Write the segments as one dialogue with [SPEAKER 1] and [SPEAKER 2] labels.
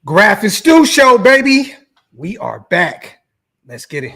[SPEAKER 1] Graphk and Stu Show, baby. We are back. Let's get it.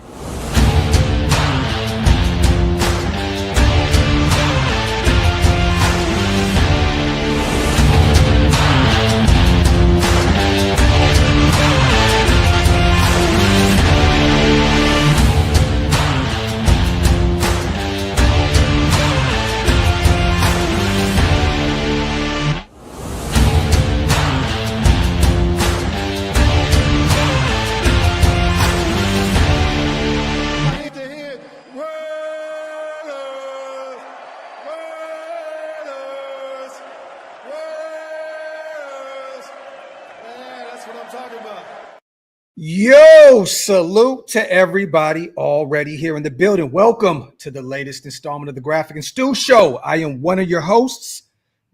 [SPEAKER 1] Yo, salute to everybody already here in the building. Welcome to the latest installment of the Graphk and Stu Show. I am one of your hosts,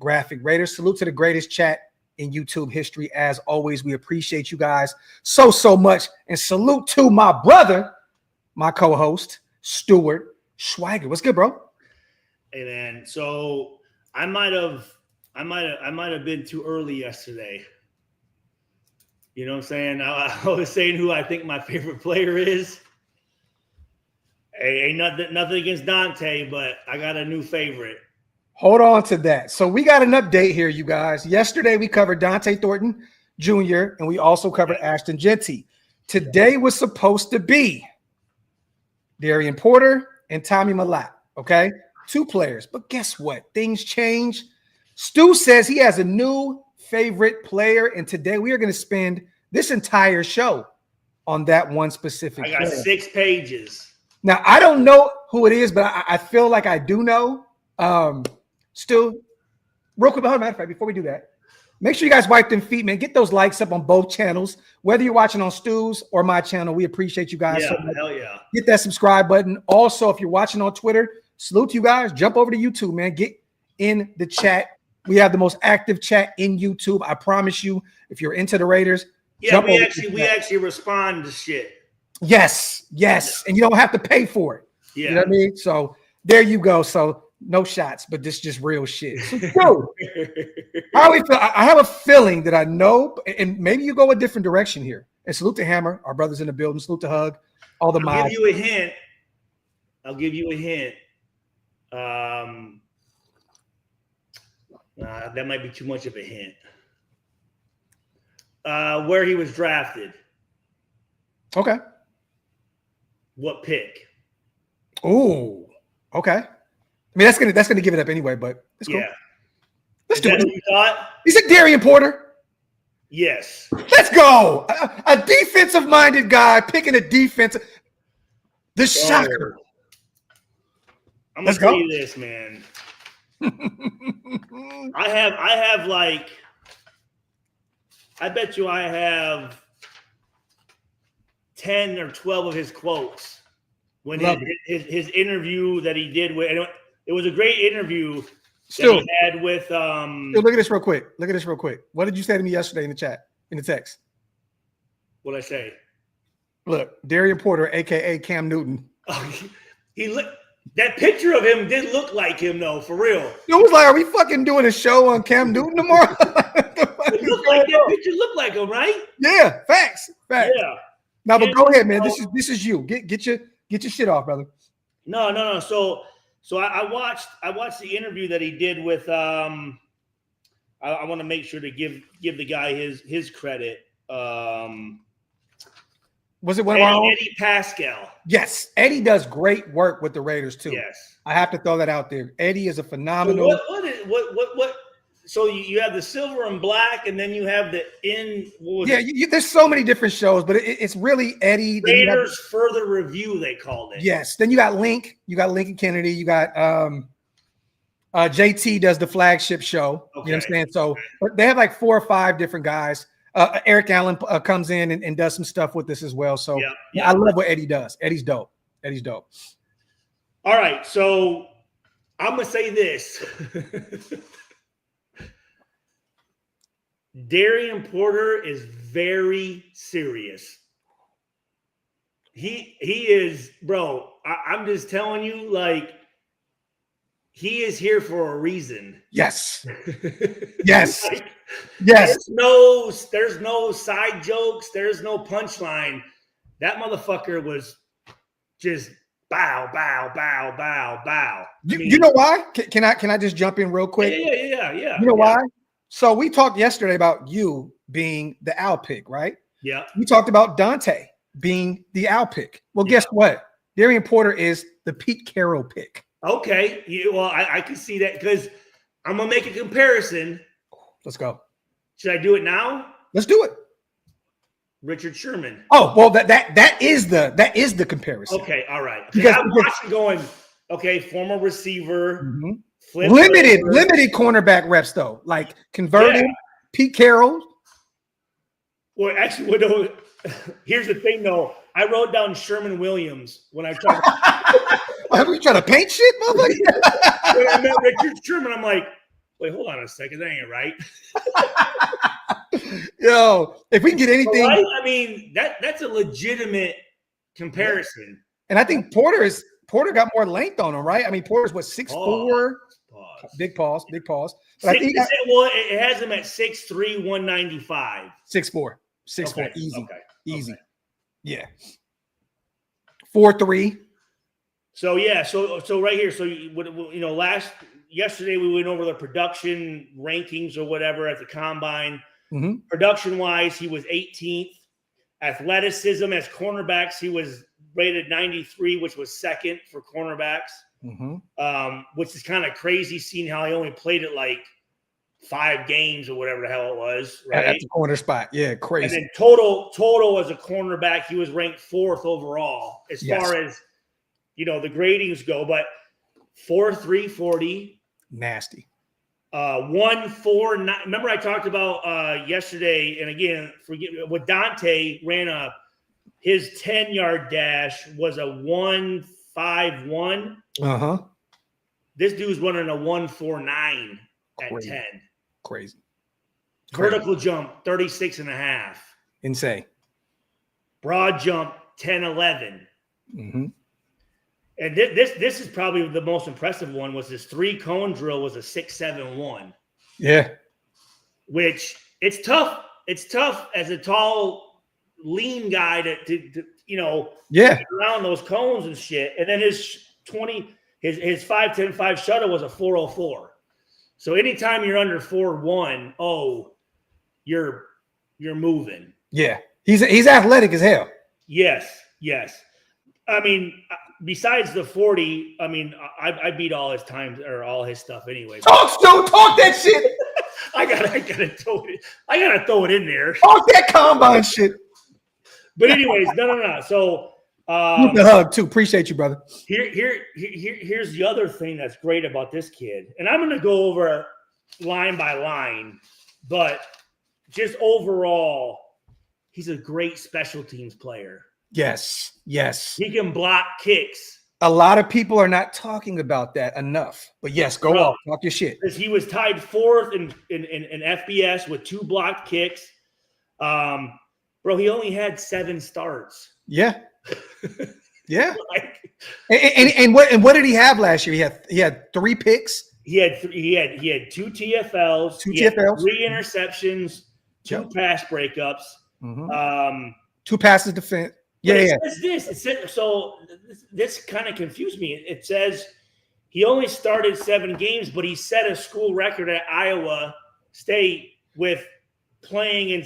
[SPEAKER 1] Graphk Raiders. Salute to the greatest chat in YouTube history. As always, we appreciate you guys so much. And salute to my brother, my co-host, Stuart Schweiger. What's good, bro?
[SPEAKER 2] Hey, man. So I might have been too early yesterday. You know what I'm saying? I was saying who I think my favorite player is. Hey, ain't nothing against Dante, but I got a new favorite.
[SPEAKER 1] Hold on to that. So we got an update here, you guys. Yesterday we covered Dante Thornton Jr. and we also covered Ashton Genty. Today was supposed to be Darien Porter and Tommy Mellot. Okay, 2 players. But guess what? Things change. Stu says he has a new favorite player, and today we are going to spend this entire show on that one specific
[SPEAKER 2] player. I got
[SPEAKER 1] player.
[SPEAKER 2] 6 pages.
[SPEAKER 1] Now, I don't know who it is, but I feel like I do know. Stu, real quick, matter of fact, before we do that, make sure you guys wipe them feet, man. Get those likes up on both channels. Whether you're watching on Stu's or my channel, we appreciate you guys so much.
[SPEAKER 2] Hell yeah.
[SPEAKER 1] Hit that subscribe button. Also, if you're watching on Twitter, salute to you guys. Jump over to YouTube, man. Get in the chat. We have the most active chat in YouTube. I promise you, if you're into the Raiders,
[SPEAKER 2] we actually respond to shit.
[SPEAKER 1] Yes. And you don't have to pay for it.
[SPEAKER 2] Yeah.
[SPEAKER 1] You know what I mean? So there you go. So no shots, but this is just real shit. So, how we feel? I have a feeling that I know, and maybe you go a different direction here. And salute to Hammer, our brothers in the building. Salute to Hug, all the mods.
[SPEAKER 2] I'll give you a hint. That might be too much of a hint. Where he was drafted.
[SPEAKER 1] Okay.
[SPEAKER 2] What pick?
[SPEAKER 1] Oh, okay. I mean, that's gonna give it up anyway, but it's cool.
[SPEAKER 2] Yeah.
[SPEAKER 1] Let's do it.
[SPEAKER 2] What you thought?
[SPEAKER 1] Is it Darien Porter?
[SPEAKER 2] Yes.
[SPEAKER 1] Let's go. A defensive-minded guy picking a defense. The shocker.
[SPEAKER 2] I'm gonna tell you this, man. I have like, I bet you I have 10 or 12 of his quotes when his interview that he did with, it was a great interview that he had with
[SPEAKER 1] look at this real quick. What did you say to me yesterday in the chat, in the text?
[SPEAKER 2] What'd I say?
[SPEAKER 1] Look, Darien Porter, aka Cam Newton.
[SPEAKER 2] Oh, he looked. That picture of him did look like him, though, for real.
[SPEAKER 1] It was like, are we fucking doing a show on Cam Newton tomorrow?
[SPEAKER 2] It looked like that picture looked like him, right?
[SPEAKER 1] Yeah, facts.
[SPEAKER 2] Yeah.
[SPEAKER 1] Now, but go ahead, man. This is you. Get your shit off, brother.
[SPEAKER 2] No. So I watched the interview that he did with I want to make sure to give the guy his credit.
[SPEAKER 1] Was it one of our own?
[SPEAKER 2] Eddie Pascal?
[SPEAKER 1] Yes, Eddie does great work with the Raiders too.
[SPEAKER 2] Yes,
[SPEAKER 1] I have to throw that out there. Eddie is a phenomenal.
[SPEAKER 2] So what? So you have the silver and black, and then you have the
[SPEAKER 1] there's so many different shows, but it's really Eddie.
[SPEAKER 2] Raiders Further Review, they called it.
[SPEAKER 1] Yes. Then you got Link. You got Lincoln Kennedy. You got JT does the flagship show. Okay. You know what I'm saying? So but they have like 4 or 5 different guys. Eric Allen comes in and does some stuff with this as well. So yeah, I love what Eddie does. Eddie's dope.
[SPEAKER 2] All right, so I'm gonna say this. Darien Porter is very serious. He is, bro. I'm just telling you, like, he is here for a reason.
[SPEAKER 1] Yes. Yes. Yes.
[SPEAKER 2] There's no side jokes. There's no punchline. That motherfucker was just bow, bow, bow, bow, bow.
[SPEAKER 1] You know why? Can I just jump in real quick?
[SPEAKER 2] Yeah.
[SPEAKER 1] You know why? So we talked yesterday about you being the owl pick, right?
[SPEAKER 2] Yeah.
[SPEAKER 1] We talked about Dante being the owl pick. Well, guess what? Darien Porter is the Pete Carroll pick.
[SPEAKER 2] Okay. I can see that because I'm gonna make a comparison.
[SPEAKER 1] Let's go.
[SPEAKER 2] Should I do it now?
[SPEAKER 1] Let's do it.
[SPEAKER 2] Richard Sherman.
[SPEAKER 1] Oh, well, that is the comparison.
[SPEAKER 2] Okay, all right.
[SPEAKER 1] Because
[SPEAKER 2] I'm watching going, okay, former receiver,
[SPEAKER 1] limited cornerback reps though, like converted Pete Carroll.
[SPEAKER 2] Well, actually, here's the thing though. I wrote down Sherman Williams when I tried.
[SPEAKER 1] Have we trying to paint shit, motherfucker?
[SPEAKER 2] When I met Richard Sherman, I'm like, wait, hold on a second, that ain't right.
[SPEAKER 1] Yo, if we can get anything,
[SPEAKER 2] right? I mean, that's a legitimate comparison.
[SPEAKER 1] And I think Porter got more length on him, right? I mean, Porter's what 6'4". Big pause. But
[SPEAKER 2] it has him at 6'3", 195.
[SPEAKER 1] 6'4",
[SPEAKER 2] Okay.
[SPEAKER 1] Easy.
[SPEAKER 2] Okay.
[SPEAKER 1] Yeah. 4'3".
[SPEAKER 2] So right here. So yesterday we went over the production rankings or whatever at the combine.
[SPEAKER 1] Mm-hmm.
[SPEAKER 2] Production wise, he was 18th. Athleticism as cornerbacks, he was rated 93, which was second for cornerbacks.
[SPEAKER 1] Mm-hmm.
[SPEAKER 2] Which is kind of crazy, seeing how he only played it like 5 games or whatever the hell it was, right?
[SPEAKER 1] At the corner spot, yeah, crazy.
[SPEAKER 2] And then total as a cornerback, he was ranked 4th overall as far as the gradings go. But 4.3 40,
[SPEAKER 1] nasty.
[SPEAKER 2] 1.49. Remember I talked about yesterday, and again, what Dante ran his 10-yard dash was a 1.51.
[SPEAKER 1] Uh-huh.
[SPEAKER 2] This dude's running a 1.49 at 10.
[SPEAKER 1] Crazy.
[SPEAKER 2] Vertical jump, 36.5.
[SPEAKER 1] Insane.
[SPEAKER 2] Broad jump, 10.11.
[SPEAKER 1] Mm-hmm.
[SPEAKER 2] And this is probably the most impressive one. Was this 3-cone drill was a 6.71.
[SPEAKER 1] Yeah.
[SPEAKER 2] Which it's tough. It's tough as a tall, lean guy to get around those cones and shit. And then his 5.10 5 shuttle was a 4.04. So anytime you're under 4.1, you're moving.
[SPEAKER 1] Yeah. He's athletic as hell.
[SPEAKER 2] Yes. I mean, besides the 40, I mean, I beat all his times or all his stuff anyway.
[SPEAKER 1] Talk that shit.
[SPEAKER 2] I gotta throw it in there.
[SPEAKER 1] Talk that combine shit.
[SPEAKER 2] But anyways, no. So
[SPEAKER 1] the hug too. Appreciate you, brother.
[SPEAKER 2] Here's the other thing that's great about this kid, and I'm gonna go over line by line, but just overall, he's a great special teams player.
[SPEAKER 1] Yes.
[SPEAKER 2] He can block kicks.
[SPEAKER 1] A lot of people are not talking about that enough. But yes, go off. Talk your shit.
[SPEAKER 2] Because he was tied 4th in FBS with 2 blocked kicks. Bro, he only had 7 starts.
[SPEAKER 1] Yeah. Yeah. And what did he have last year? He had 3 picks.
[SPEAKER 2] He had 2 TFLs.
[SPEAKER 1] 2 TFLs.
[SPEAKER 2] 3 interceptions. 2 pass breakups.
[SPEAKER 1] Mm-hmm. 2 passes defense. Yeah.
[SPEAKER 2] It says this kind of confused me. It says he only started 7 games, but he set a school record at Iowa State with playing in.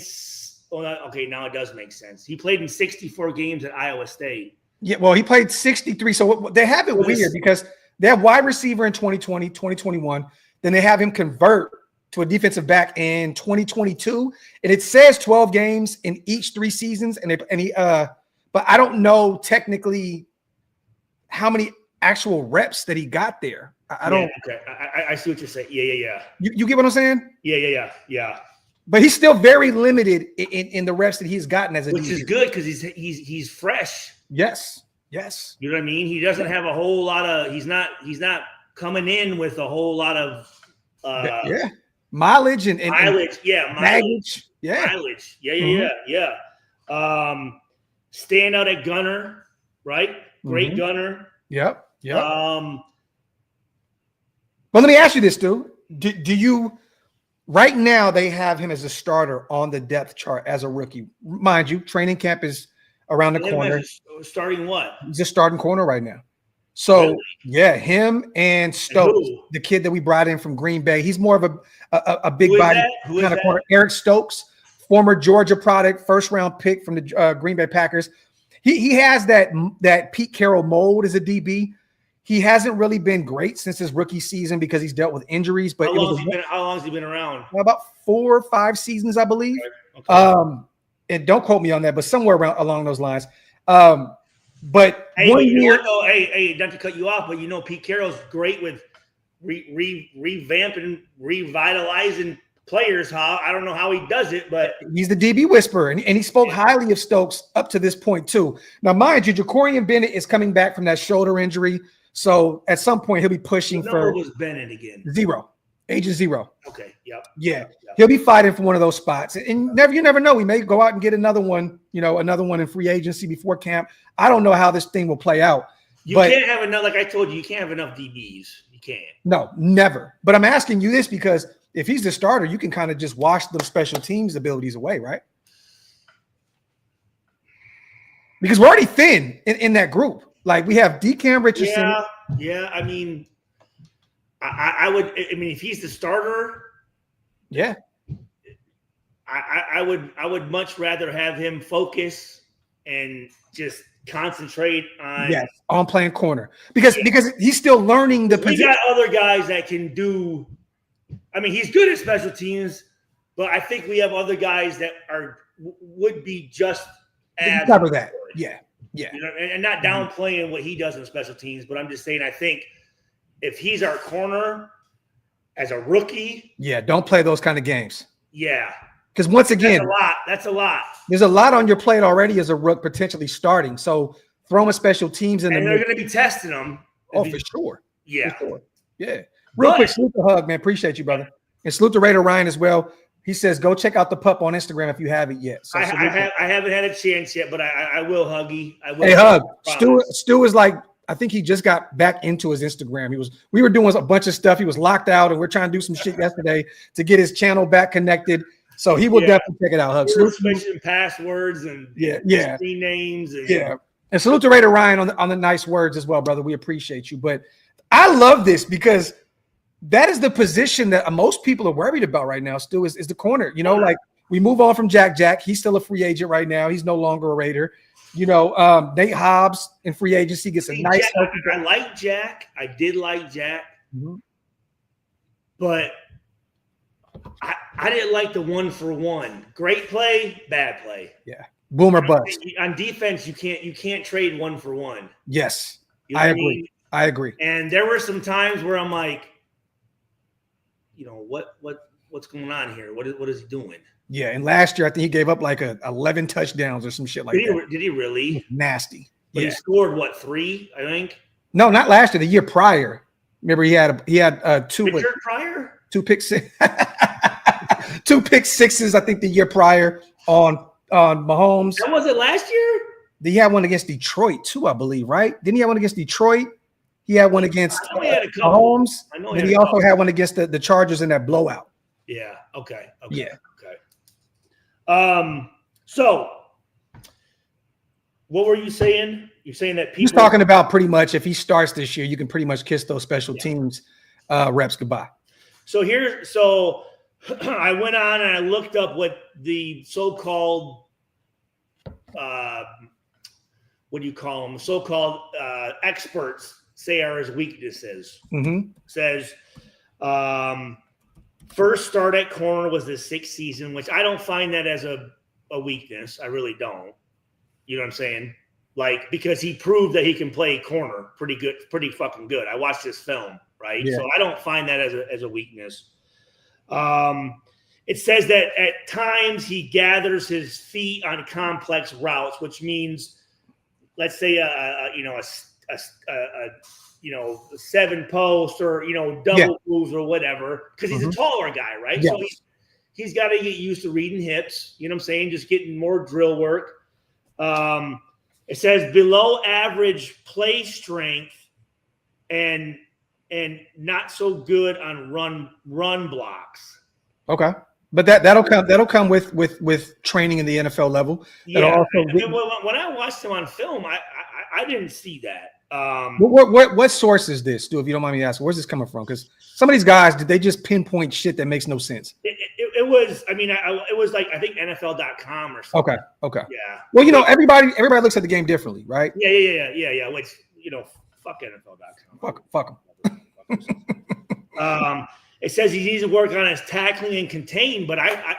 [SPEAKER 2] Okay, now it does make sense. He played in 64 games at Iowa State. Yeah,
[SPEAKER 1] well, he played 63. So they have it weird because they have wide receiver in 2020, 2021. Then they have him convert to a defensive back in 2022, and it says 12 games in each 3 seasons. But I don't know technically how many actual reps that he got there. I don't.
[SPEAKER 2] Okay, I see what you're saying. Yeah.
[SPEAKER 1] You get what I'm saying?
[SPEAKER 2] Yeah.
[SPEAKER 1] But he's still very limited in the reps that he's gotten as a
[SPEAKER 2] which
[SPEAKER 1] DC.
[SPEAKER 2] is good because he's fresh.
[SPEAKER 1] Yes.
[SPEAKER 2] You know what I mean? He doesn't have a whole lot of. He's not coming in with a whole lot of.
[SPEAKER 1] Mileage and
[SPEAKER 2] mileage.
[SPEAKER 1] Baggage.
[SPEAKER 2] Mileage. Yeah. Stand out at gunner, right? Great gunner.
[SPEAKER 1] Yep. Well, let me ask you this, dude. Do you Right now, they have him as a starter on the depth chart as a rookie. Mind you, training camp is around the corner.
[SPEAKER 2] Starting what?
[SPEAKER 1] He's a starting corner right now. So,
[SPEAKER 2] really?
[SPEAKER 1] Yeah, him and Stokes, the kid that we brought in from Green Bay. He's more of a big body kind of corner. Eric Stokes, former Georgia product, first-round pick from the Green Bay Packers. He has that Pete Carroll mold as a DB. He hasn't really been great since his rookie season because he's dealt with injuries. But
[SPEAKER 2] how long has he been around?
[SPEAKER 1] About 4 or 5 seasons, I believe.
[SPEAKER 2] Okay.
[SPEAKER 1] And don't quote me on that, but somewhere along those lines. But
[SPEAKER 2] hey,
[SPEAKER 1] one year,
[SPEAKER 2] hey, not to cut you off, but Pete Carroll's great with revamping, revitalizing players. I don't know how he does it, but
[SPEAKER 1] he's the DB whisperer, and he spoke highly of Stokes up to this point too. Now, mind you, Jacorian Bennett is coming back from that shoulder injury, so at some point he'll be pushing for.
[SPEAKER 2] What was Bennett again?
[SPEAKER 1] 0, agent 0.
[SPEAKER 2] Okay. Yep.
[SPEAKER 1] Yeah. He'll be fighting for one of those spots, and you never know. We may go out and get another one, another one in free agency before camp. I don't know how this thing will play out.
[SPEAKER 2] You can't have enough. Like I told you, you can't have enough DBs. You can't. No,
[SPEAKER 1] never. But I'm asking you this because if he's the starter, you can kind of just wash the special teams abilities away, right? Because we're already thin in that group. Like we have Cam Richardson.
[SPEAKER 2] Yeah. I mean, I would. I mean, if he's the starter,
[SPEAKER 1] yeah.
[SPEAKER 2] I would much rather have him focus and just concentrate
[SPEAKER 1] on playing corner because he's still learning the position.
[SPEAKER 2] We got other guys that can do. I mean, he's good at special teams, but I think we have other guys that would be just as
[SPEAKER 1] cover that. Yeah.
[SPEAKER 2] And not downplaying what he does in special teams, but I'm just saying I think if he's our corner as a rookie,
[SPEAKER 1] don't play those kind of games.
[SPEAKER 2] Yeah.
[SPEAKER 1] Because once again,
[SPEAKER 2] that's a lot.
[SPEAKER 1] There's a lot on your plate already as a rook potentially starting. So throw a special teams in
[SPEAKER 2] and they're going to be testing them.
[SPEAKER 1] For sure.
[SPEAKER 2] Yeah.
[SPEAKER 1] For sure. Yeah. Real quick, salute the hug, man. Appreciate you, brother. And salute the Raider Ryan as well. He says, go check out the pup on Instagram if you haven't yet. So
[SPEAKER 2] I haven't had a chance yet, but I will, Huggy. I will.
[SPEAKER 1] Hey, Hug. Stu is like, I think he just got back into his Instagram. We were doing a bunch of stuff. He was locked out, and we're trying to do some shit yesterday to get his channel back connected. So he will definitely check it out, Hug.
[SPEAKER 2] Switching passwords and screen names.
[SPEAKER 1] And salute to Raider Ryan on the nice words as well, brother. We appreciate you. But I love this because that is the position that most people are worried about right now, Stu, is the corner. Like we move on from Jack. He's still a free agent right now. He's no longer a Raider. Nate Hobbs in free agency gets a nice.
[SPEAKER 2] I like Jack. I did like Jack.
[SPEAKER 1] Mm-hmm.
[SPEAKER 2] But I didn't like the 1-for-1. Great play, bad play.
[SPEAKER 1] Yeah. Boomer bust.
[SPEAKER 2] On defense, you can't trade 1-for-1.
[SPEAKER 1] Yes. I agree. I agree.
[SPEAKER 2] And there were some times where I'm like, what's going on here? What is he doing?
[SPEAKER 1] Yeah, and last year I think he gave up like 11 touchdowns or some shit like that.
[SPEAKER 2] Did he really?
[SPEAKER 1] Nasty.
[SPEAKER 2] But he scored 3, I think.
[SPEAKER 1] No, not last year. The year prior. Remember he had 2
[SPEAKER 2] prior?
[SPEAKER 1] 2 pick six, 2 pick sixes. I think the year prior on Mahomes.
[SPEAKER 2] That was it last year.
[SPEAKER 1] He had one against Detroit too, I believe. Right? Didn't he have one against Detroit? He had one against Mahomes. And he also had one against the Chargers in that blowout.
[SPEAKER 2] Yeah. Okay.
[SPEAKER 1] Yeah.
[SPEAKER 2] Okay. So what were you saying? You're saying that people.
[SPEAKER 1] He's talking about pretty much if he starts this year, you can pretty much kiss those special teams reps goodbye.
[SPEAKER 2] So I went on and I looked up what the so-called what do you call them? So-called experts say are his weaknesses.
[SPEAKER 1] Mm-hmm.
[SPEAKER 2] Says first start at corner was his 6th season, which I don't find that as a weakness. I really don't. You know what I'm saying? Like, because he proved that he can play corner pretty good, pretty fucking good. I watched this film, right?
[SPEAKER 1] Yeah.
[SPEAKER 2] So I don't find that as a weakness. It says that at times he gathers his feet on complex routes, which means, let's say a 7 post or double moves or whatever, because he's a taller guy, right?
[SPEAKER 1] Yeah.
[SPEAKER 2] So he's got to get used to reading hips. You know what I'm saying? Just getting more drill work. It says below average play strength and not so good on run blocks.
[SPEAKER 1] Okay. But that'll come with training in the NFL level.
[SPEAKER 2] Yeah. When I watched him on film, I didn't see that.
[SPEAKER 1] What source is this, Stu, if you don't mind me asking? Where's this coming from? Because some of these guys, did they just pinpoint shit that makes no sense?
[SPEAKER 2] It was, I mean, it was like, I think NFL.com or something.
[SPEAKER 1] Okay.
[SPEAKER 2] Yeah.
[SPEAKER 1] Well, everybody looks at the game differently, right?
[SPEAKER 2] Yeah. Which, fuck NFL.com.
[SPEAKER 1] Fuck
[SPEAKER 2] them. It says he needs to work on his tackling and contain, but I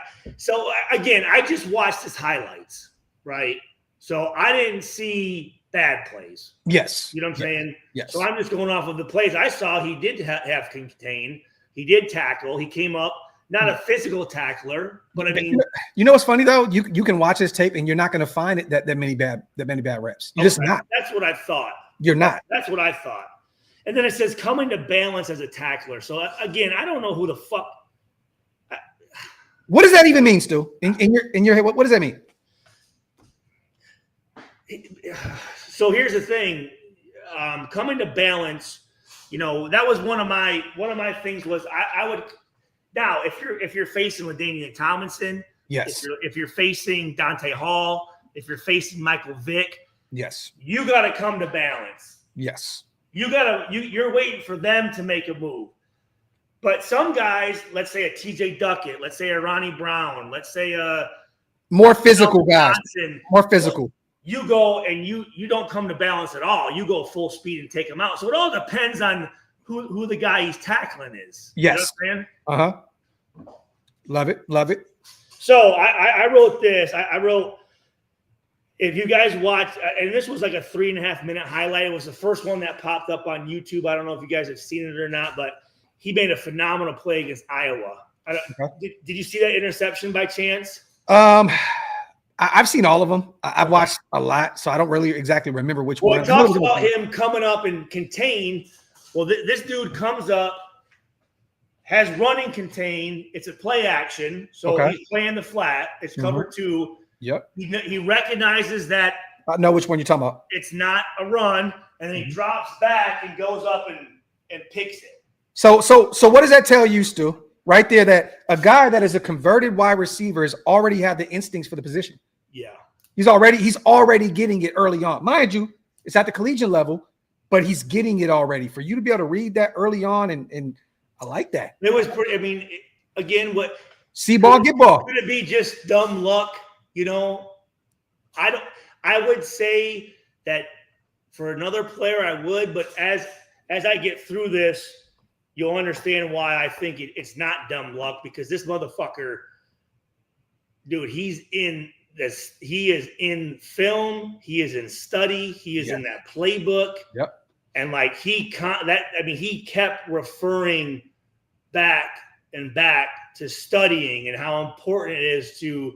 [SPEAKER 2] just watched his highlights, right? So I didn't see bad plays.
[SPEAKER 1] Yes.
[SPEAKER 2] You know what I'm saying?
[SPEAKER 1] Yes.
[SPEAKER 2] So I'm just going off of the plays I saw. He did have contain. He did tackle. He came up, not a physical tackler, but I mean,
[SPEAKER 1] what's funny though? You can watch his tape and you're not going to find it that many bad reps. You're just not.
[SPEAKER 2] That's what I thought.
[SPEAKER 1] You're not.
[SPEAKER 2] That's what I thought. And then it says coming to balance as a tackler. So again, I don't know who the fuck.
[SPEAKER 1] What does that even mean, Stu? In your head, what does that mean?
[SPEAKER 2] So here's the thing. Coming to balance, that was one of my things was I would now if you're facing with Damian Tomlinson,
[SPEAKER 1] yes.
[SPEAKER 2] If you're facing Dante Hall, if you're facing Michael Vick,
[SPEAKER 1] yes,
[SPEAKER 2] you got to come to balance.
[SPEAKER 1] Yes.
[SPEAKER 2] You're waiting for them to make a move. But some guys, let's say a TJ Duckett, let's say a Ronnie Brown, let's say a
[SPEAKER 1] more physical guys,
[SPEAKER 2] Johnson,
[SPEAKER 1] more physical.
[SPEAKER 2] You go and you don't come to balance at all. You go full speed and take them out. So it all depends on who the guy he's tackling is.
[SPEAKER 1] Yes.
[SPEAKER 2] You know what I'm
[SPEAKER 1] saying? Love it.
[SPEAKER 2] So I wrote this. I wrote, if you guys watch, and this was like a 3.5 minute highlight. It was the first one that popped up on YouTube. I don't know if you guys have seen it or not, but he made a phenomenal play against Iowa. Did you see that interception by chance?
[SPEAKER 1] I've seen all of them. I've watched a lot, so I don't really exactly remember which one.
[SPEAKER 2] Well, it talks about him coming up and contain. Well, this dude comes up, has running contain. It's a play action, so he's playing the flat. It's cover two.
[SPEAKER 1] Yep.
[SPEAKER 2] He recognizes that.
[SPEAKER 1] I know which one you're talking about.
[SPEAKER 2] It's not a run, and then he drops back and goes up and picks it. So
[SPEAKER 1] what does that tell you, Stu? Right there, that a guy that is a converted wide receiver has already had the instincts for the position.
[SPEAKER 2] Yeah.
[SPEAKER 1] He's already getting it early on. Mind you, it's at the collegiate level, but he's getting it already. For you to be able to read that early on, and I like that.
[SPEAKER 2] It was pretty. I mean, again, what
[SPEAKER 1] see ball, get ball.
[SPEAKER 2] Could it be just dumb luck? I would say that for another player, I would, but as I get through this, you'll understand why I think it's not dumb luck, because this motherfucker, dude, he is in film, he is in study, he is in that playbook.
[SPEAKER 1] Yep.
[SPEAKER 2] And like he kept referring back and back to studying and how important it is to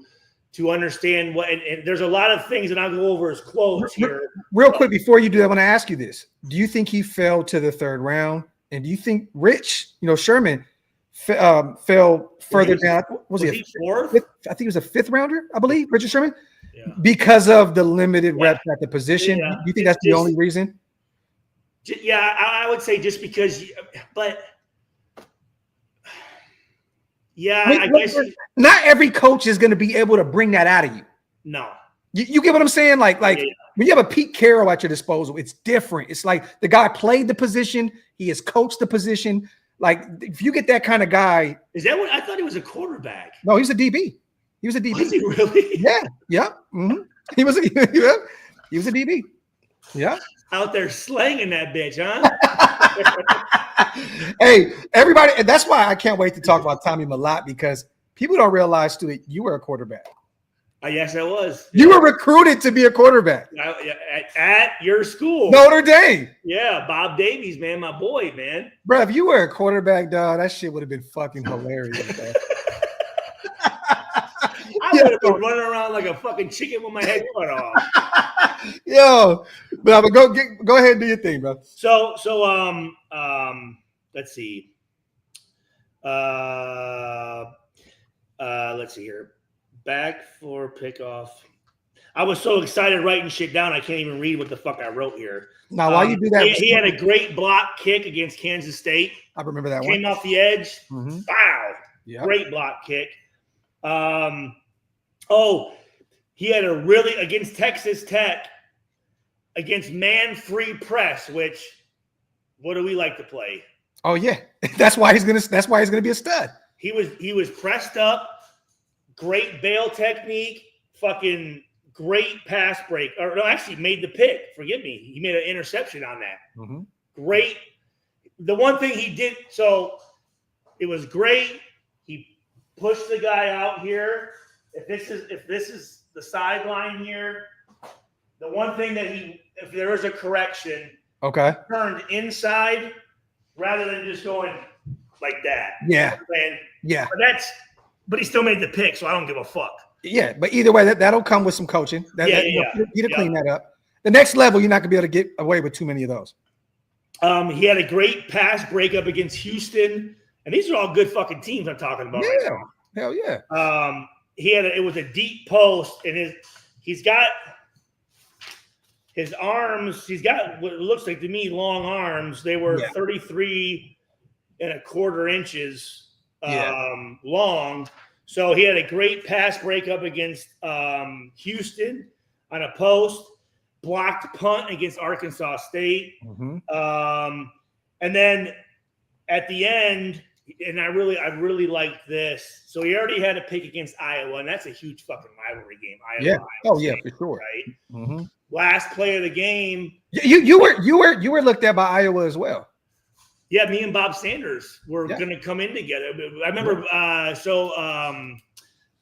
[SPEAKER 2] understand what, and there's a lot of things that I'll go over his quotes here.
[SPEAKER 1] Real quick, before you do that, I want to ask you this. Do you think he fell to the third round? And do you think Rich, Sherman, fell further down? Was he
[SPEAKER 2] fourth?
[SPEAKER 1] I think he was a fifth rounder, I believe, Richard Sherman, because of the limited reps at the position.
[SPEAKER 2] Yeah.
[SPEAKER 1] Do you think that's the only reason?
[SPEAKER 2] Yeah, I would say just because, but yeah, I guess
[SPEAKER 1] not every coach is going to be able to bring that out of you.
[SPEAKER 2] No,
[SPEAKER 1] you get what I'm saying? Like when you have a Pete Carroll at your disposal, it's different. It's like the guy played the position, he has coached the position. Like if you get that kind of guy,
[SPEAKER 2] is that what I thought? He was a quarterback.
[SPEAKER 1] No, he was a DB. He was a DB.
[SPEAKER 2] Was he really?
[SPEAKER 1] Yeah. Mm-hmm. He was a DB. Yeah.
[SPEAKER 2] Out there slanging that bitch, huh?
[SPEAKER 1] Hey, everybody, and that's why I can't wait to talk about Tommy Mellot, because people don't realize, Stu, that you were a quarterback.
[SPEAKER 2] Yes, I was.
[SPEAKER 1] You were recruited to be a quarterback.
[SPEAKER 2] At your school.
[SPEAKER 1] Notre Dame.
[SPEAKER 2] Yeah, Bob Davies, man, my boy, man.
[SPEAKER 1] Bro, if you were a quarterback, dog, that shit would have been fucking hilarious.
[SPEAKER 2] I would have been running around like a fucking chicken with my head cut off.
[SPEAKER 1] Yo, but go ahead and do your thing, bro.
[SPEAKER 2] So let's see. Let's see here. Back for pickoff. I was so excited writing shit down, I can't even read what the fuck I wrote here.
[SPEAKER 1] Now, while you do that,
[SPEAKER 2] he had a great block kick against Kansas State.
[SPEAKER 1] I remember that
[SPEAKER 2] Came off the edge. Mm-hmm. Wow.
[SPEAKER 1] Yep.
[SPEAKER 2] Great block kick. He had a really against Texas Tech against man-free press, which what do we like to play?
[SPEAKER 1] Oh yeah, that's why he's gonna be a stud.
[SPEAKER 2] He was pressed up, great bail technique, fucking great pass break. Or no, actually made the pick. Forgive me, he made an interception on that.
[SPEAKER 1] Mm-hmm.
[SPEAKER 2] Great. The one thing he did, so it was great. He pushed the guy out here. If this is the sideline here, the one thing that if there was a correction,
[SPEAKER 1] okay,
[SPEAKER 2] turned inside rather than just going like that.
[SPEAKER 1] Yeah.
[SPEAKER 2] Yeah. But he still made the pick, so I don't give a fuck.
[SPEAKER 1] Yeah, but either way, that'll come with some coaching. You to clean that up. The next level, you're not gonna be able to get away with too many of those.
[SPEAKER 2] He had a great pass breakup against Houston, and these are all good fucking teams I'm talking about.
[SPEAKER 1] Yeah,
[SPEAKER 2] right now.
[SPEAKER 1] Hell yeah.
[SPEAKER 2] It was a deep post, and he's got his arms. He's got what looks like to me long arms. They were 33 and a quarter inches long. So he had a great pass breakup against Houston on a post, blocked punt against Arkansas State.
[SPEAKER 1] Mm-hmm.
[SPEAKER 2] And then at the end, and I really like this. So he already had a pick against Iowa, and that's a huge fucking rivalry game. Iowa
[SPEAKER 1] State, for sure.
[SPEAKER 2] Right.
[SPEAKER 1] Mm-hmm.
[SPEAKER 2] Last play of the game.
[SPEAKER 1] You were looked at by Iowa as well.
[SPEAKER 2] Yeah, me and Bob Sanders were going to come in together. I remember.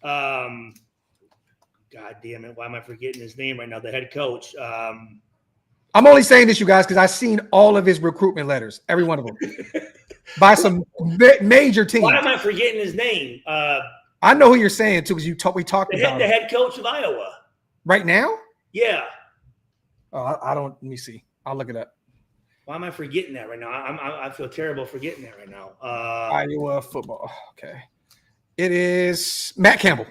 [SPEAKER 2] God damn it! Why am I forgetting his name right now? The head coach.
[SPEAKER 1] I'm only saying this, you guys, because I've seen all of his recruitment letters, every one of them, by some major teams.
[SPEAKER 2] Why am I forgetting his name?
[SPEAKER 1] I know who you're saying too, because we talked about
[SPEAKER 2] the head coach of Iowa
[SPEAKER 1] right now.
[SPEAKER 2] Yeah.
[SPEAKER 1] Oh, I don't. Let me see. I'll look it up.
[SPEAKER 2] Why am I forgetting that right now? I feel terrible forgetting that right now.
[SPEAKER 1] Iowa football. Okay, it is Matt Campbell.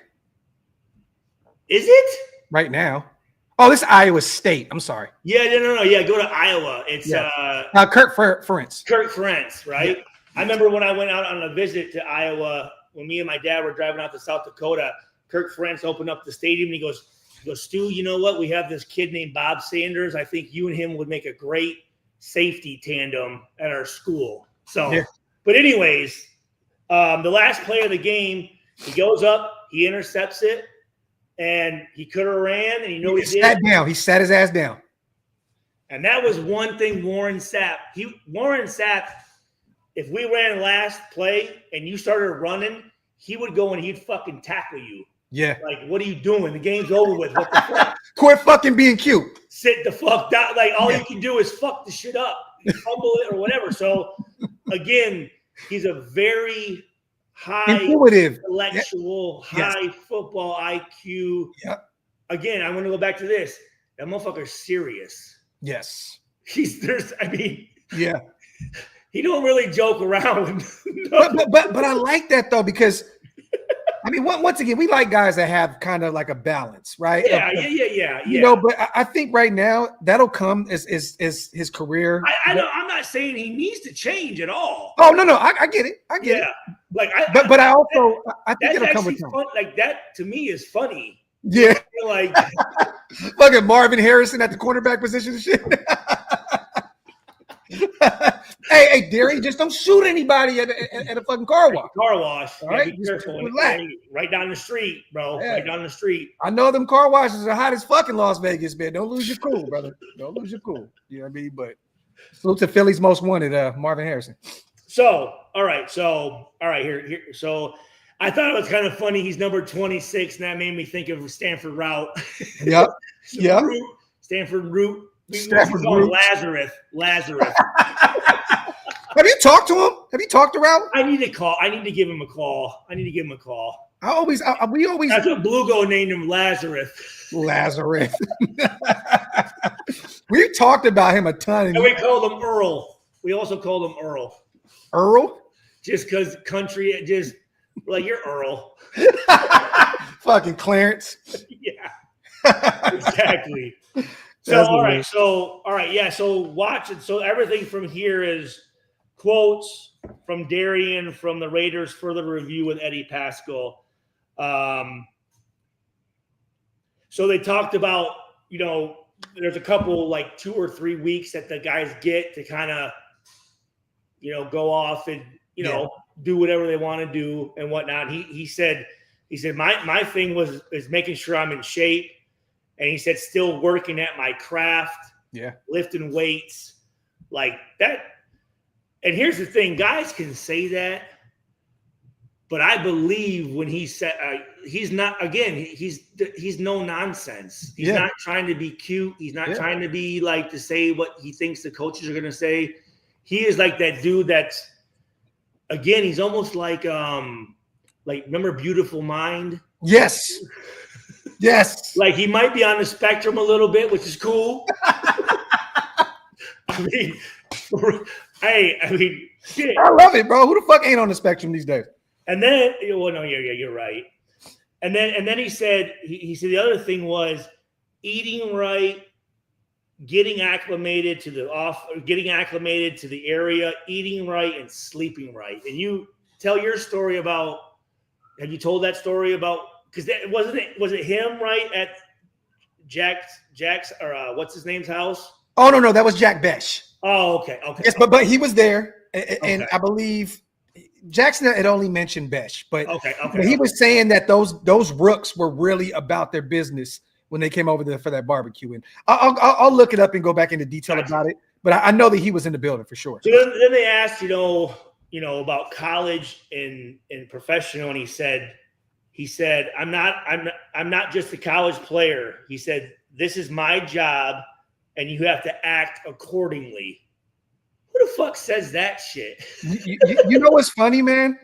[SPEAKER 2] Is it
[SPEAKER 1] right now? Oh, this is Iowa State. I'm sorry.
[SPEAKER 2] Yeah, no. Yeah, go to Iowa. It's
[SPEAKER 1] Kirk Ferentz.
[SPEAKER 2] Kirk Ferentz, right?
[SPEAKER 1] Yeah.
[SPEAKER 2] I remember when I went out on a visit to Iowa when me and my dad were driving out to South Dakota. Kirk Ferentz opened up the stadium and he goes, Stu, you know what? We have this kid named Bob Sanders. I think you and him would make a great safety tandem at our school. So, But anyways, the last play of the game, he goes up, he intercepts it, and he could have ran, and he
[SPEAKER 1] sat down. He sat his ass down.
[SPEAKER 2] And that was one thing Warren Sapp, if we ran last play and you started running, he would go and he'd fucking tackle you.
[SPEAKER 1] Yeah.
[SPEAKER 2] Like, what are you doing? The game's over with. What the fuck?
[SPEAKER 1] Quit fucking being cute.
[SPEAKER 2] Sit the fuck down. Like, all you can do is fuck the shit up. Fumble it or whatever. So, again, he's a very high
[SPEAKER 1] intuitive,
[SPEAKER 2] intellectual, high football IQ.
[SPEAKER 1] Yep.
[SPEAKER 2] Again, I want to go back to this. That motherfucker's serious.
[SPEAKER 1] Yes.
[SPEAKER 2] He don't really joke around.
[SPEAKER 1] No. But I like that though, because I mean, once again, we like guys that have kind of like a balance, right?
[SPEAKER 2] Yeah.
[SPEAKER 1] You know, but I think right now that'll come as his career.
[SPEAKER 2] I'm not saying he needs to change at all.
[SPEAKER 1] Oh no, I get it. I get it.
[SPEAKER 2] Like,
[SPEAKER 1] but I also I think it'll come with time.
[SPEAKER 2] Like that to me is funny.
[SPEAKER 1] Yeah,
[SPEAKER 2] like
[SPEAKER 1] fucking Marvin Harrison at the cornerback position and shit. Hey, Darien, just don't shoot anybody at a fucking car wash.
[SPEAKER 2] All
[SPEAKER 1] right,
[SPEAKER 2] be careful. Right down the street, bro.
[SPEAKER 1] Yeah.
[SPEAKER 2] Right down the street.
[SPEAKER 1] I know them car washes are hot as fucking Las Vegas, man. Don't lose your cool, brother. Don't lose your cool. You know what I mean? But salute to Philly's most wanted, Marvin Harrison.
[SPEAKER 2] So, all right, here. So I thought it was kind of funny. He's number 26, and that made me think of Stanford Route.
[SPEAKER 1] Yep. Yep.
[SPEAKER 2] Stanford Route.
[SPEAKER 1] Stanford Route.
[SPEAKER 2] Lazarus.
[SPEAKER 1] Have you talked to him? Have you talked to Route?
[SPEAKER 2] I need to call. I need to give him a call. We always. That's what Blugo named him, Lazarus.
[SPEAKER 1] We talked about him a ton.
[SPEAKER 2] And we called him Earl. We also called him Earl.
[SPEAKER 1] Earl?
[SPEAKER 2] Just because country, like you're Earl.
[SPEAKER 1] Fucking Clarence.
[SPEAKER 2] Yeah. Exactly. So, all right. So watch it. So everything from here is quotes from Darien from the Raiders Further Review with Eddie Pascal. So they talked about, there's a couple, like 2 or 3 weeks that the guys get to kind of, go off and, do whatever they want to do and whatnot. He said my thing is making sure I'm in shape. And he said, still working at my craft, lifting weights like that. And here's the thing, guys can say that, but I believe when he said, he's not, again, he's no nonsense. He's not trying to be cute. He's not trying to be like to say what he thinks the coaches are going to say. He is like that dude that's, again, he's almost like remember Beautiful Mind?
[SPEAKER 1] Yes. Yes.
[SPEAKER 2] Like he might be on the spectrum a little bit, which is cool. Shit.
[SPEAKER 1] I love it, bro. Who the fuck ain't on the spectrum these days?
[SPEAKER 2] And then, you're right. And then he said, he said the other thing was eating right, getting acclimated to the area, eating right, and sleeping right. And you tell your story about. Have you told that story about? Because that was it him right at Jack's or what's his name's house?
[SPEAKER 1] Oh no, that was Jack Besh.
[SPEAKER 2] Oh, okay.
[SPEAKER 1] Yes, but he was there, and I believe Jackson had only mentioned Besh, but he was saying that those rooks were really about their business when they came over there for that barbecue. And I'll look it up and go back into detail about it. But I know that he was in the building for sure.
[SPEAKER 2] So then they asked, about college and professional, and he said, I'm not just a college player. He said, this is my job, and you have to act accordingly. Who the fuck says that shit?
[SPEAKER 1] You know what's funny, man?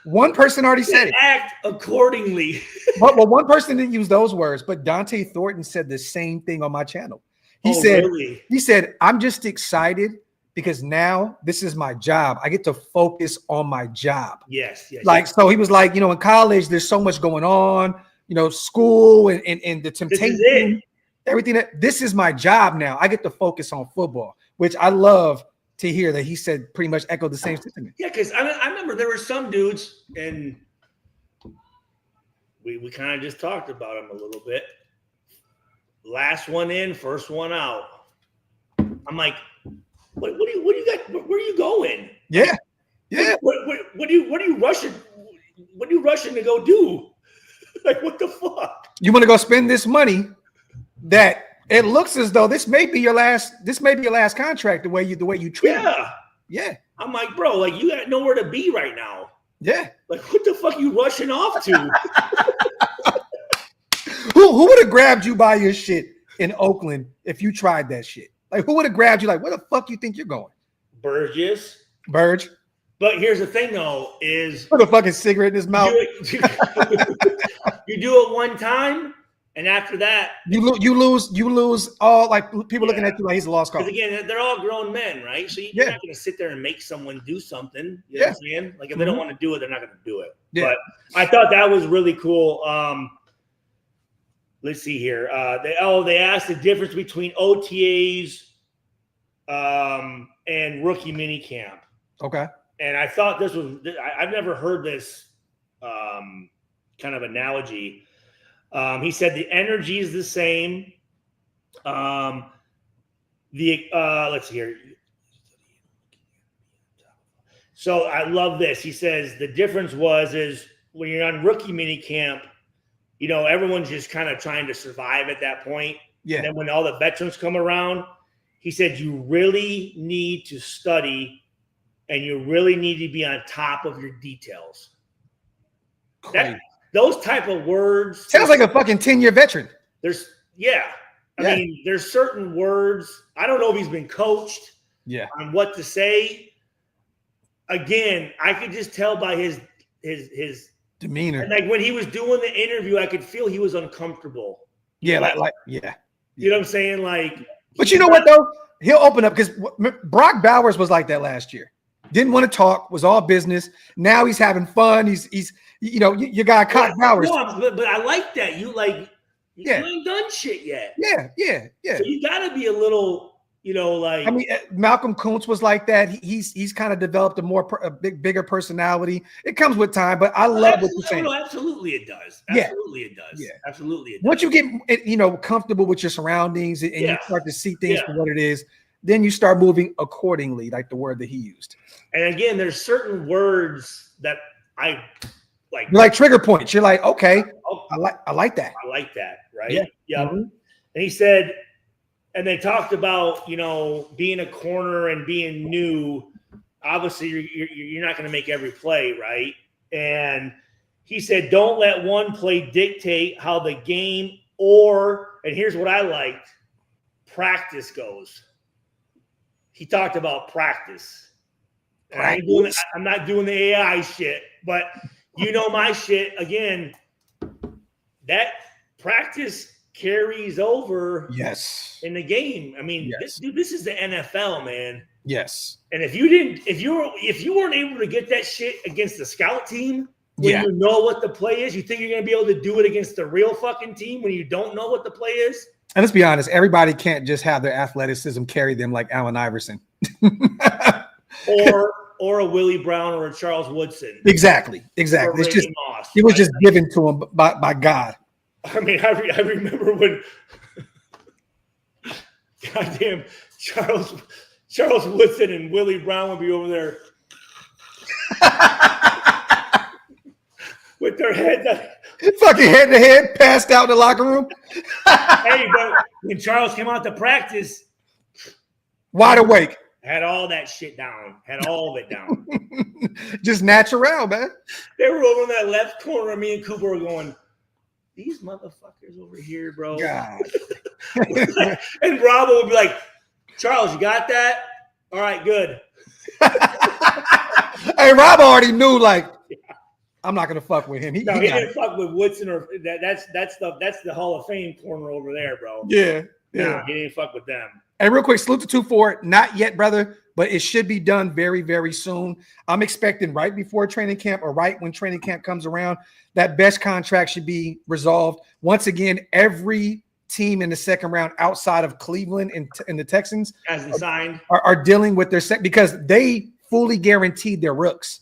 [SPEAKER 1] One person already said it.
[SPEAKER 2] Act accordingly.
[SPEAKER 1] Well, one person didn't use those words, but Dante Thornton said the same thing on my channel. He said, I'm just excited because now this is my job. I get to focus on my job.
[SPEAKER 2] Yes.
[SPEAKER 1] So he was like, in college, there's so much going on, school and the temptation, everything. This is my job now. I get to focus on football, which I love to hear that he said pretty much echoed the same sentiment.
[SPEAKER 2] Yeah, because I remember there were some dudes, and we kind of just talked about them a little bit. Last one in, first one out. I'm like, what do you got? Where are you going?
[SPEAKER 1] Yeah.
[SPEAKER 2] What are you rushing? What are you rushing to go do? Like, what the fuck?
[SPEAKER 1] You want to go spend this money that it looks as though this may be your last contract the way you treat it. Yeah. I'm
[SPEAKER 2] like, bro, like you got nowhere to be right now.
[SPEAKER 1] Yeah.
[SPEAKER 2] Like, what the fuck are you rushing off to?
[SPEAKER 1] Who would have grabbed you by your shit in Oakland if you tried that shit? Like, who would have grabbed you? Like, where the fuck you think you're going?
[SPEAKER 2] Burge.
[SPEAKER 1] But
[SPEAKER 2] here's the thing, though, is
[SPEAKER 1] put a fucking cigarette in his mouth.
[SPEAKER 2] You do it one time, and after that,
[SPEAKER 1] you lose all, like, people looking at you like he's a lost cause.
[SPEAKER 2] Because again, they're all grown men, right? So you're not going to sit there and make someone do something. You know what I'm saying? Like, if they don't want to do it, they're not going to do it. Yeah. But I thought that was really cool. Let's see here. They asked the difference between OTAs and rookie minicamp.
[SPEAKER 1] Okay.
[SPEAKER 2] And I thought this was – I've never heard this kind of analogy. He said the energy is the same. Let's see here. So I love this. He says the difference is when you're on rookie minicamp, everyone's just kind of trying to survive at that point. Yeah. And then when all the veterans come around, he said you really need to study and you really need to be on top of your details. Those type of words.
[SPEAKER 1] Sounds like a fucking 10-year veteran.
[SPEAKER 2] I mean, there's certain words. I don't know if he's been coached on what to say. Again, I could just tell by his
[SPEAKER 1] demeanor.
[SPEAKER 2] Like when he was doing the interview, I could feel he was uncomfortable.
[SPEAKER 1] Yeah,
[SPEAKER 2] You know what I'm saying? Like,
[SPEAKER 1] but you know what though? He'll open up because Brock Bowers was like that last year. Didn't want to talk, was all business. Now he's having fun. He's you got Cock Bowers.
[SPEAKER 2] No, but I like that. You ain't done shit yet.
[SPEAKER 1] Yeah.
[SPEAKER 2] So you got to be a little You know, like
[SPEAKER 1] I mean, Malcolm Kuntz was like that. He's kind of developed a bigger personality. It comes with time, but I love what you're saying.
[SPEAKER 2] No, absolutely it does. Absolutely it does.
[SPEAKER 1] Yeah.
[SPEAKER 2] Absolutely it does.
[SPEAKER 1] Once you get comfortable with your surroundings and you start to see things for what it is, then you start moving accordingly, like the word that he used.
[SPEAKER 2] And again, there's certain words that I like.
[SPEAKER 1] You're like trigger points. You're like, okay, I like that.
[SPEAKER 2] I like that, right?
[SPEAKER 1] Yeah.
[SPEAKER 2] Yep. Mm-hmm. And he said, and they talked about, being a corner and being new. Obviously, you're not going to make every play, right? And he said, don't let one play dictate how the game and here's what I liked, practice goes. He talked about practice. I'm not doing the AI shit, but my shit, again, that practice carries over in the game. I mean, this is the NFL, man.
[SPEAKER 1] Yes.
[SPEAKER 2] And if you weren't able to get that shit against the scout team when you know what the play is, you think you're going to be able to do it against the real fucking team when you don't know what the play is?
[SPEAKER 1] And let's be honest, everybody can't just have their athleticism carry them like Allen Iverson.
[SPEAKER 2] or a Willie Brown or a Charles Woodson.
[SPEAKER 1] Exactly. It's just it was just given to him by God.
[SPEAKER 2] I mean, I remember when goddamn Charles Woodson and Willie Brown would be over there with their heads
[SPEAKER 1] fucking head to head, passed out in the locker room.
[SPEAKER 2] Hey, but when Charles came out to practice,
[SPEAKER 1] wide awake.
[SPEAKER 2] Had all that shit down. Had all of it down.
[SPEAKER 1] Just natural, man.
[SPEAKER 2] They were over in that left corner. Me and Cooper were going, these motherfuckers over here, bro.
[SPEAKER 1] God.
[SPEAKER 2] And Bravo would be like, Charles, you got that? All right, good.
[SPEAKER 1] Hey, Rob already knew, like, I'm not gonna fuck with him. He
[SPEAKER 2] didn't fuck with Woodson or that's the Hall of Fame corner over there, bro.
[SPEAKER 1] Yeah.
[SPEAKER 2] Nah, he didn't fuck with them.
[SPEAKER 1] Hey, real quick, salute to 2-4. Not yet, brother, but it should be done very, very soon. I'm expecting right before training camp or right when training camp comes around, that best contract should be resolved. Once again, every team in the second round outside of Cleveland and the Texans are dealing with their because they fully guaranteed their rooks.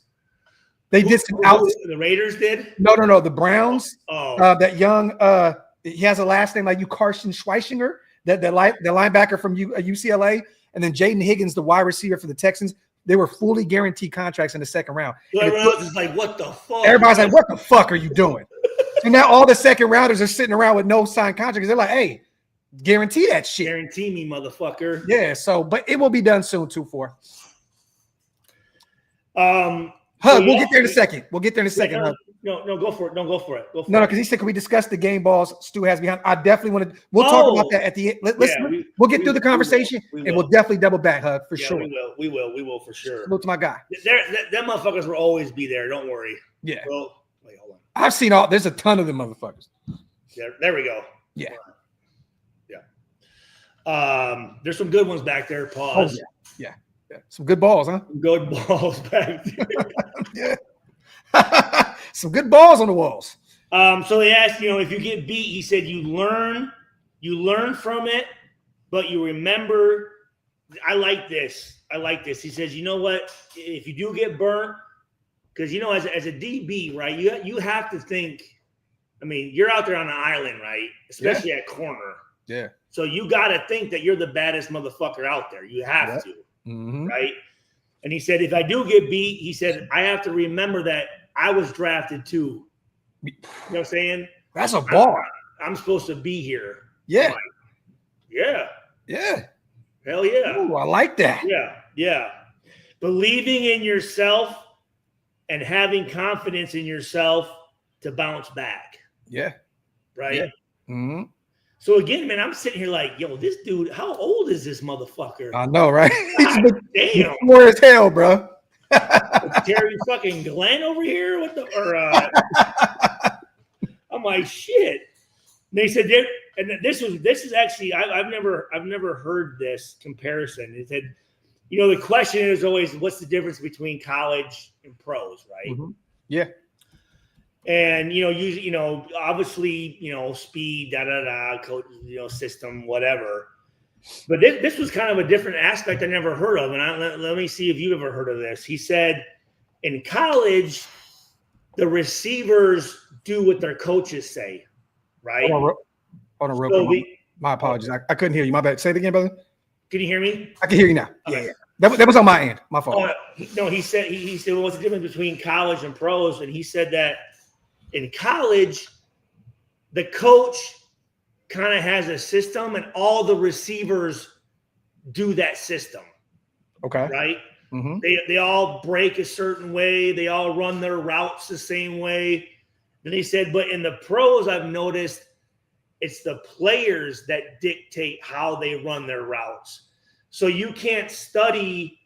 [SPEAKER 1] They did some
[SPEAKER 2] the Raiders did?
[SPEAKER 1] No. The Browns. That young he has a last name like Carson Schweichinger, the linebacker from UCLA, and then Jaden Higgins, the wide receiver for the Texans. They were fully guaranteed contracts in the second round.
[SPEAKER 2] So everyone else is like, what the fuck?
[SPEAKER 1] Everybody's like, what the fuck are you doing? So now all the second rounders are sitting around with no signed contracts. They're like, hey, guarantee that shit.
[SPEAKER 2] Guarantee me, motherfucker.
[SPEAKER 1] Yeah, but it will be done soon, 2-4. We'll get there in a second. Hug.
[SPEAKER 2] No, go for it. Don't go for it.
[SPEAKER 1] No, because he said, can we discuss the game balls Stu has behind? I definitely want to. We'll talk about that at the end. We'll get through the conversation, and we'll definitely double back, Hug, for sure.
[SPEAKER 2] We will for sure.
[SPEAKER 1] Salute to my guy.
[SPEAKER 2] Them motherfuckers will always be there. Don't worry.
[SPEAKER 1] Yeah.
[SPEAKER 2] Well, wait, hold on.
[SPEAKER 1] I've seen there's a ton of them motherfuckers.
[SPEAKER 2] There we go.
[SPEAKER 1] Yeah.
[SPEAKER 2] Yeah. There's some good ones back there. Pause.
[SPEAKER 1] Oh, yeah. Some good balls, huh?
[SPEAKER 2] Good balls back there.
[SPEAKER 1] Yeah. Some good balls on the walls.
[SPEAKER 2] So they asked, if you get beat, he said you learn from it, but you remember. I like this. He says, you know what? If you do get burnt, because as a DB, right, you have to think. I mean, you're out there on an island, right? Especially at corner.
[SPEAKER 1] Yeah.
[SPEAKER 2] So you got to think that you're the baddest motherfucker out there. You have to, right? And he said, if I do get beat, he said, I have to remember that I was drafted too. You know what I'm saying?
[SPEAKER 1] That's a bar.
[SPEAKER 2] I'm supposed to be here.
[SPEAKER 1] Yeah.
[SPEAKER 2] Like, yeah.
[SPEAKER 1] Yeah.
[SPEAKER 2] Hell yeah.
[SPEAKER 1] Ooh, I like that.
[SPEAKER 2] Yeah. Believing in yourself and having confidence in yourself to bounce back.
[SPEAKER 1] Yeah.
[SPEAKER 2] Right?
[SPEAKER 1] Yeah. Mm-hmm.
[SPEAKER 2] So again, man, I'm sitting here like, yo, this dude, how old is this motherfucker?
[SPEAKER 1] I know, right?
[SPEAKER 2] Damn.
[SPEAKER 1] More as hell, bro.
[SPEAKER 2] Terry fucking Glenn over here? I'm like, shit. And they said, and this is actually, I've never heard this comparison. It said, the question is always, what's the difference between college and pros, right?
[SPEAKER 1] Mm-hmm. Yeah.
[SPEAKER 2] And, usually, obviously, speed, coach, system, whatever. But this was kind of a different aspect I never heard of. And let me see if you ever heard of this. He said in college, the receivers do what their coaches say, right?
[SPEAKER 1] Hold on real quick. My apologies. I couldn't hear you. My bad. Say it again, brother.
[SPEAKER 2] Can you hear me?
[SPEAKER 1] I can hear you now.
[SPEAKER 2] Okay.
[SPEAKER 1] Yeah. That was on my end. My fault.
[SPEAKER 2] No, he said well, what's the difference between college and pros? And he said that in college, the coach kind of has a system and all the receivers do that system.
[SPEAKER 1] Okay.
[SPEAKER 2] Right?
[SPEAKER 1] Mm-hmm.
[SPEAKER 2] They all break a certain way. They all run their routes the same way. Then he said, but in the pros, I've noticed it's the players that dictate how they run their routes. So you can't study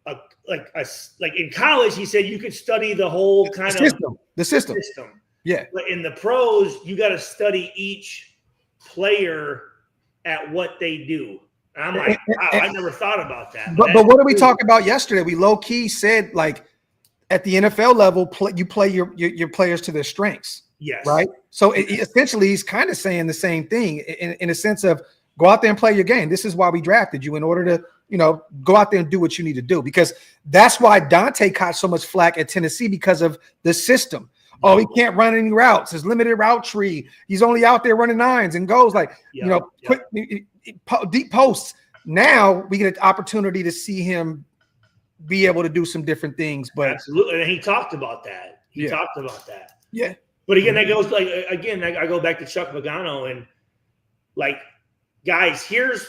[SPEAKER 2] like in college. He said you could study the whole kind of
[SPEAKER 1] the system. Yeah.
[SPEAKER 2] But in the pros, you got to study each player at what they do. And I'm like, wow, I never thought about that.
[SPEAKER 1] But what did we talk about yesterday? We low key said like at the NFL level, you play your players to their strengths.
[SPEAKER 2] Yes.
[SPEAKER 1] Right. So essentially, he's kind of saying the same thing in a sense of go out there and play your game. This is why we drafted you in order to, go out there and do what you need to do, because that's why Dante caught so much flack at Tennessee because of the system. Oh, he can't run any routes. His limited route tree. He's only out there running nines and goes quick deep posts. Now we get an opportunity to see him be able to do some different things. But
[SPEAKER 2] absolutely, and he talked about that. Talked about that.
[SPEAKER 1] Yeah.
[SPEAKER 2] But again, that goes I go back to Chuck Pagano and like, guys, here's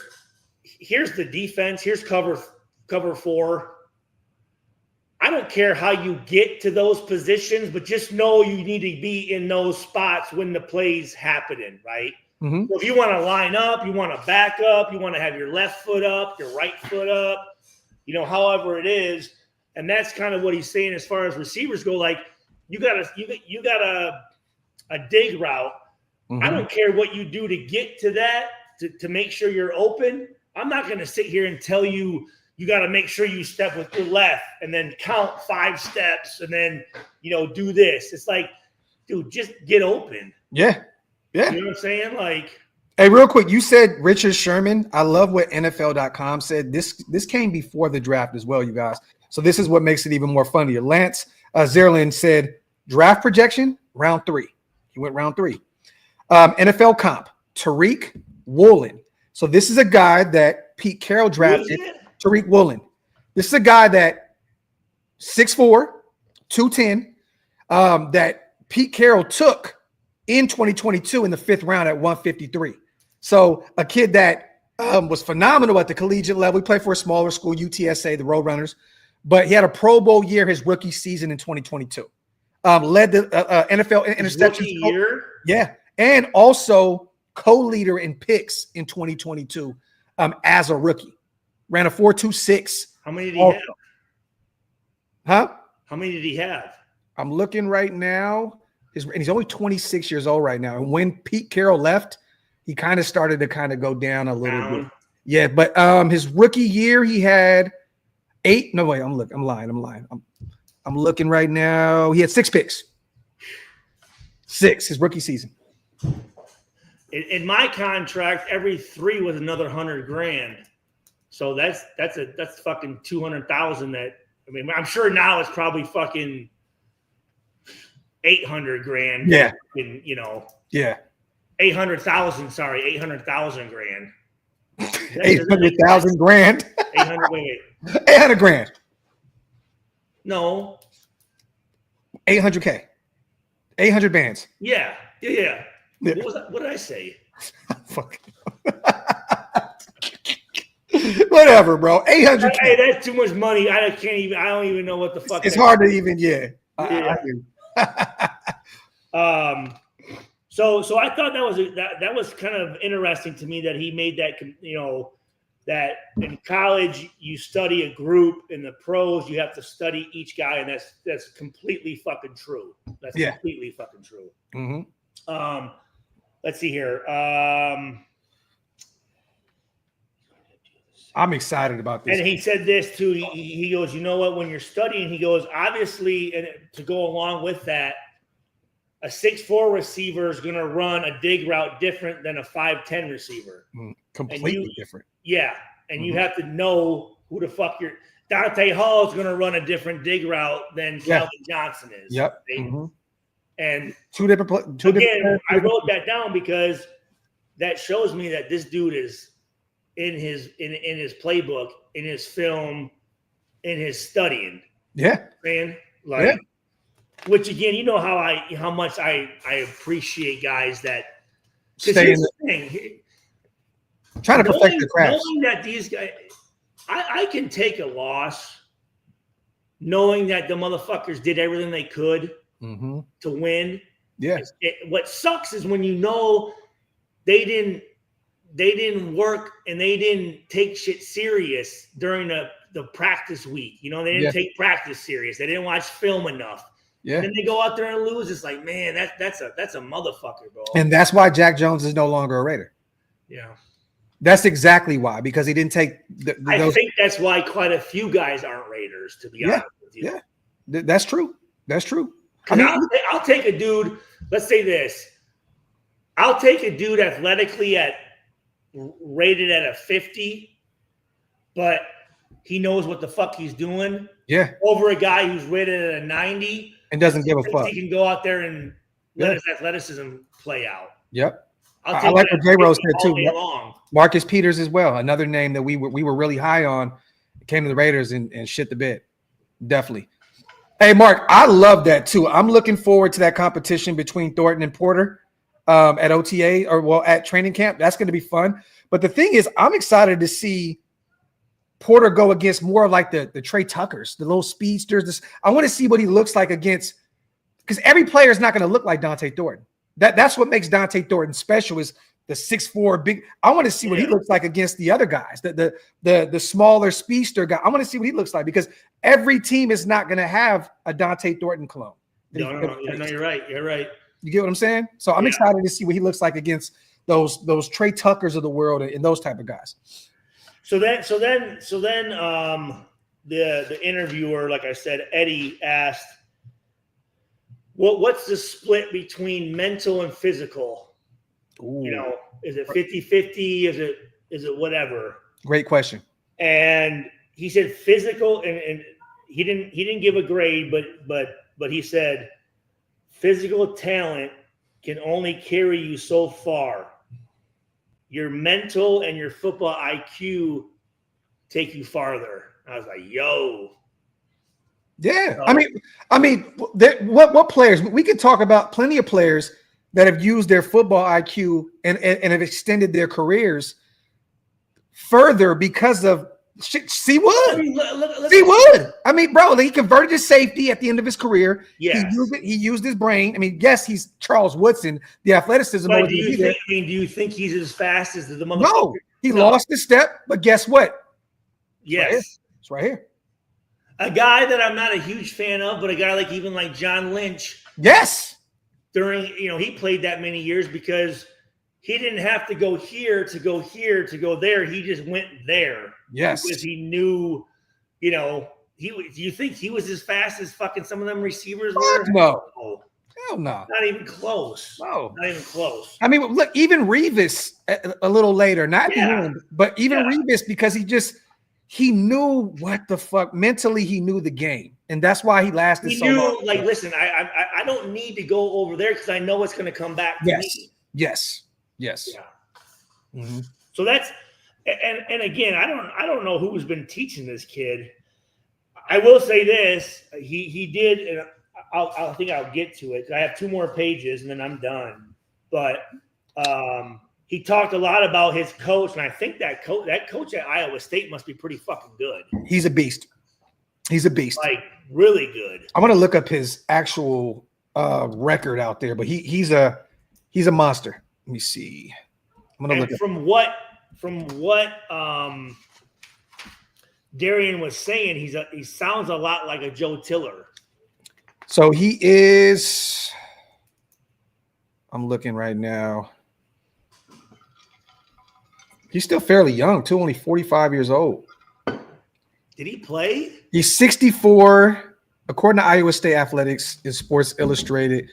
[SPEAKER 2] the defense. Here's cover 4. I don't care how you get to those positions, but just know you need to be in those spots when the play's happening, right?
[SPEAKER 1] Mm-hmm.
[SPEAKER 2] So if you want to line up, you want to back up, you want to have your left foot up, your right foot up, however it is. And that's kind of what he's saying as far as receivers go. Like you got a dig route.
[SPEAKER 1] Mm-hmm.
[SPEAKER 2] I don't care what you do to get to that, to make sure you're open. I'm not going to sit here and tell you got to make sure you step with your left and then count 5 steps and then, do this. It's like, dude, just get open.
[SPEAKER 1] Yeah. Yeah.
[SPEAKER 2] You know what I'm saying? Like,
[SPEAKER 1] hey, real quick, you said Richard Sherman. I love what NFL.com said. This came before the draft as well, you guys. So this is what makes it even more funnier. Lance Zierlein said draft projection, round 3. He went round 3. NFL comp, Tariq Woolen. So this is a guy that Pete Carroll drafted. Tariq Woolen. This is a guy that 6'4", 210, that Pete Carroll took in 2022 in the 5th round at 153. So a kid that was phenomenal at the collegiate level. He played for a smaller school, UTSA, the Roadrunners, but he had a Pro Bowl year his rookie season in 2022. Led the NFL interceptions
[SPEAKER 2] year.
[SPEAKER 1] Yeah, and also co-leader in picks in 2022 as a rookie. Ran a 4.26.
[SPEAKER 2] How many did he have?
[SPEAKER 1] Huh?
[SPEAKER 2] How many did he have?
[SPEAKER 1] I'm looking right now. And he's only 26 years old right now. And when Pete Carroll left, he kind of started to go down a little bit. Yeah, but his rookie year he had 8. No, wait, I'm lying. I'm looking right now. He had 6 picks. 6 his rookie season.
[SPEAKER 2] In my contract, every 3 was another $100,000. So that's fucking 200,000. I'm sure now it's probably fucking 800,000.
[SPEAKER 1] Yeah.
[SPEAKER 2] Yeah. 800,000. Sorry, 800,000 grand.
[SPEAKER 1] 800,000 grand. 800 grand.
[SPEAKER 2] No.
[SPEAKER 1] 800K. 800 bands.
[SPEAKER 2] Yeah. What did I say?
[SPEAKER 1] Fuck. Whatever, bro. 800.
[SPEAKER 2] Hey, that's too much money. I don't even know what the fuck.
[SPEAKER 1] It's hard to even.
[SPEAKER 2] So I thought that was kind of interesting to me that he made that. That in college you study a group, in the pros you have to study each guy, and that's completely fucking true. That's completely fucking true.
[SPEAKER 1] Mm-hmm.
[SPEAKER 2] Let's see here.
[SPEAKER 1] I'm excited about this.
[SPEAKER 2] And he said this too. He goes, you know what? When you're studying, he goes, obviously, and to go along with that, a 6'4" receiver is going to run a dig route different than a 5'10" receiver.
[SPEAKER 1] Completely different.
[SPEAKER 2] Yeah. And you have to know who the fuck you're – Dante Hall is going to run a different dig route than Calvin Johnson is.
[SPEAKER 1] Yep.
[SPEAKER 2] Right? And
[SPEAKER 1] two different
[SPEAKER 2] I wrote that down because that shows me that this dude is in his playbook, in his film, in his studying.
[SPEAKER 1] Yeah.
[SPEAKER 2] Man, which again, you know how much I appreciate guys that
[SPEAKER 1] stay in the thing. Trying to perfect the craft.
[SPEAKER 2] Knowing that these guys, I can take a loss, knowing that the motherfuckers did everything they could to win.
[SPEAKER 1] Yeah.
[SPEAKER 2] What sucks is when you know they didn't work and they didn't take shit serious during the practice week. You know, they didn't take practice serious. They didn't watch film enough. Yeah. And then they go out there and lose. It's like, man, that's a motherfucker, bro.
[SPEAKER 1] And that's why Jack Jones is no longer a Raider.
[SPEAKER 2] Yeah.
[SPEAKER 1] That's exactly why, because he didn't take
[SPEAKER 2] I think that's why quite a few guys aren't Raiders, to be honest with you.
[SPEAKER 1] Yeah. That's true. That's true.
[SPEAKER 2] I mean, I'll take a dude, let's say this. I'll take a dude athletically rated at a 50, but he knows what the fuck he's doing.
[SPEAKER 1] Yeah.
[SPEAKER 2] Over a guy who's rated at a 90
[SPEAKER 1] and doesn't give a fuck.
[SPEAKER 2] He can go out there and let his athleticism play out.
[SPEAKER 1] Yep. I like what J-Rose said too.
[SPEAKER 2] Long.
[SPEAKER 1] Marcus Peters as well. Another name that we were really high on. Came to the Raiders and shit the bed. Definitely. Hey, Mark, I love that too. I'm looking forward to that competition between Thornton and Porter at OTA at training camp. That's going to be fun. But the thing is, I'm excited to see Porter go against more of like the Trey Tuckers, the little speedsters. I want to see what he looks like against, because every player is not going to look like Dante Thornton. That's what makes Dante Thornton special, is the 6'4" big. I want to see what he looks like against the other guys, the smaller speedster guy. I want to see what he looks like, because every team is not going to have a Dante Thornton clone.
[SPEAKER 2] No, you're right. You're right.
[SPEAKER 1] You get what I'm saying? So I'm excited to see what he looks like against those Trey Tuckers of the world and those type of guys.
[SPEAKER 2] So then, the interviewer, like I said, Eddie asked, what's the split between mental and physical? Ooh. You know, is it 50-50? Is it whatever?
[SPEAKER 1] Great question.
[SPEAKER 2] And he said physical, and he didn't give a grade, but he said physical talent can only carry you so far. Your mental and your football IQ take you farther. I was like, yo.
[SPEAKER 1] Yeah. So, I mean, what players? We could talk about plenty of players that have used their football IQ and have extended their careers further because of C Wood. C Wood. I mean, bro, he converted his safety at the end of his career.
[SPEAKER 2] Yeah.
[SPEAKER 1] He used his brain. I mean, yes, he's Charles Woodson. The athleticism.
[SPEAKER 2] But do you think he's as fast as the motherfucker?
[SPEAKER 1] No, he lost his step, but guess what?
[SPEAKER 2] Yes.
[SPEAKER 1] It's right here.
[SPEAKER 2] A guy that I'm not a huge fan of, but a guy like John Lynch.
[SPEAKER 1] Yes.
[SPEAKER 2] He played that many years because he didn't have to go here to go here to go there. He just went there.
[SPEAKER 1] Yes.
[SPEAKER 2] Because he knew, do you think he was as fast as fucking some of them receivers were?
[SPEAKER 1] No. Hell no.
[SPEAKER 2] Not even close.
[SPEAKER 1] No.
[SPEAKER 2] Not even close.
[SPEAKER 1] I mean, look, even Revis a little later, not the end, but even Revis, because he knew what the fuck mentally, he knew the game, and that's why he lasted so long.
[SPEAKER 2] Like, listen, I don't need to go over there because I know it's going to come back to me.
[SPEAKER 1] Yes.
[SPEAKER 2] Yeah. Mm-hmm. So that's and again, I don't know who's been teaching this kid. I will say this: he did, and I think I'll get to it. I have 2 more pages and then I'm done. But he talked a lot about his coach, and I think that coach at Iowa State must be pretty fucking good.
[SPEAKER 1] He's a beast. Like, really good. I want to look up his actual record out there, but he's a monster. Let me see. I'm gonna look
[SPEAKER 2] from what Darien was saying, he sounds a lot like a Joe Tiller.
[SPEAKER 1] So he is. I'm looking right now. He's still fairly young, too, only 45 years old.
[SPEAKER 2] Did he play?
[SPEAKER 1] He's 64, according to Iowa State Athletics in Sports Illustrated.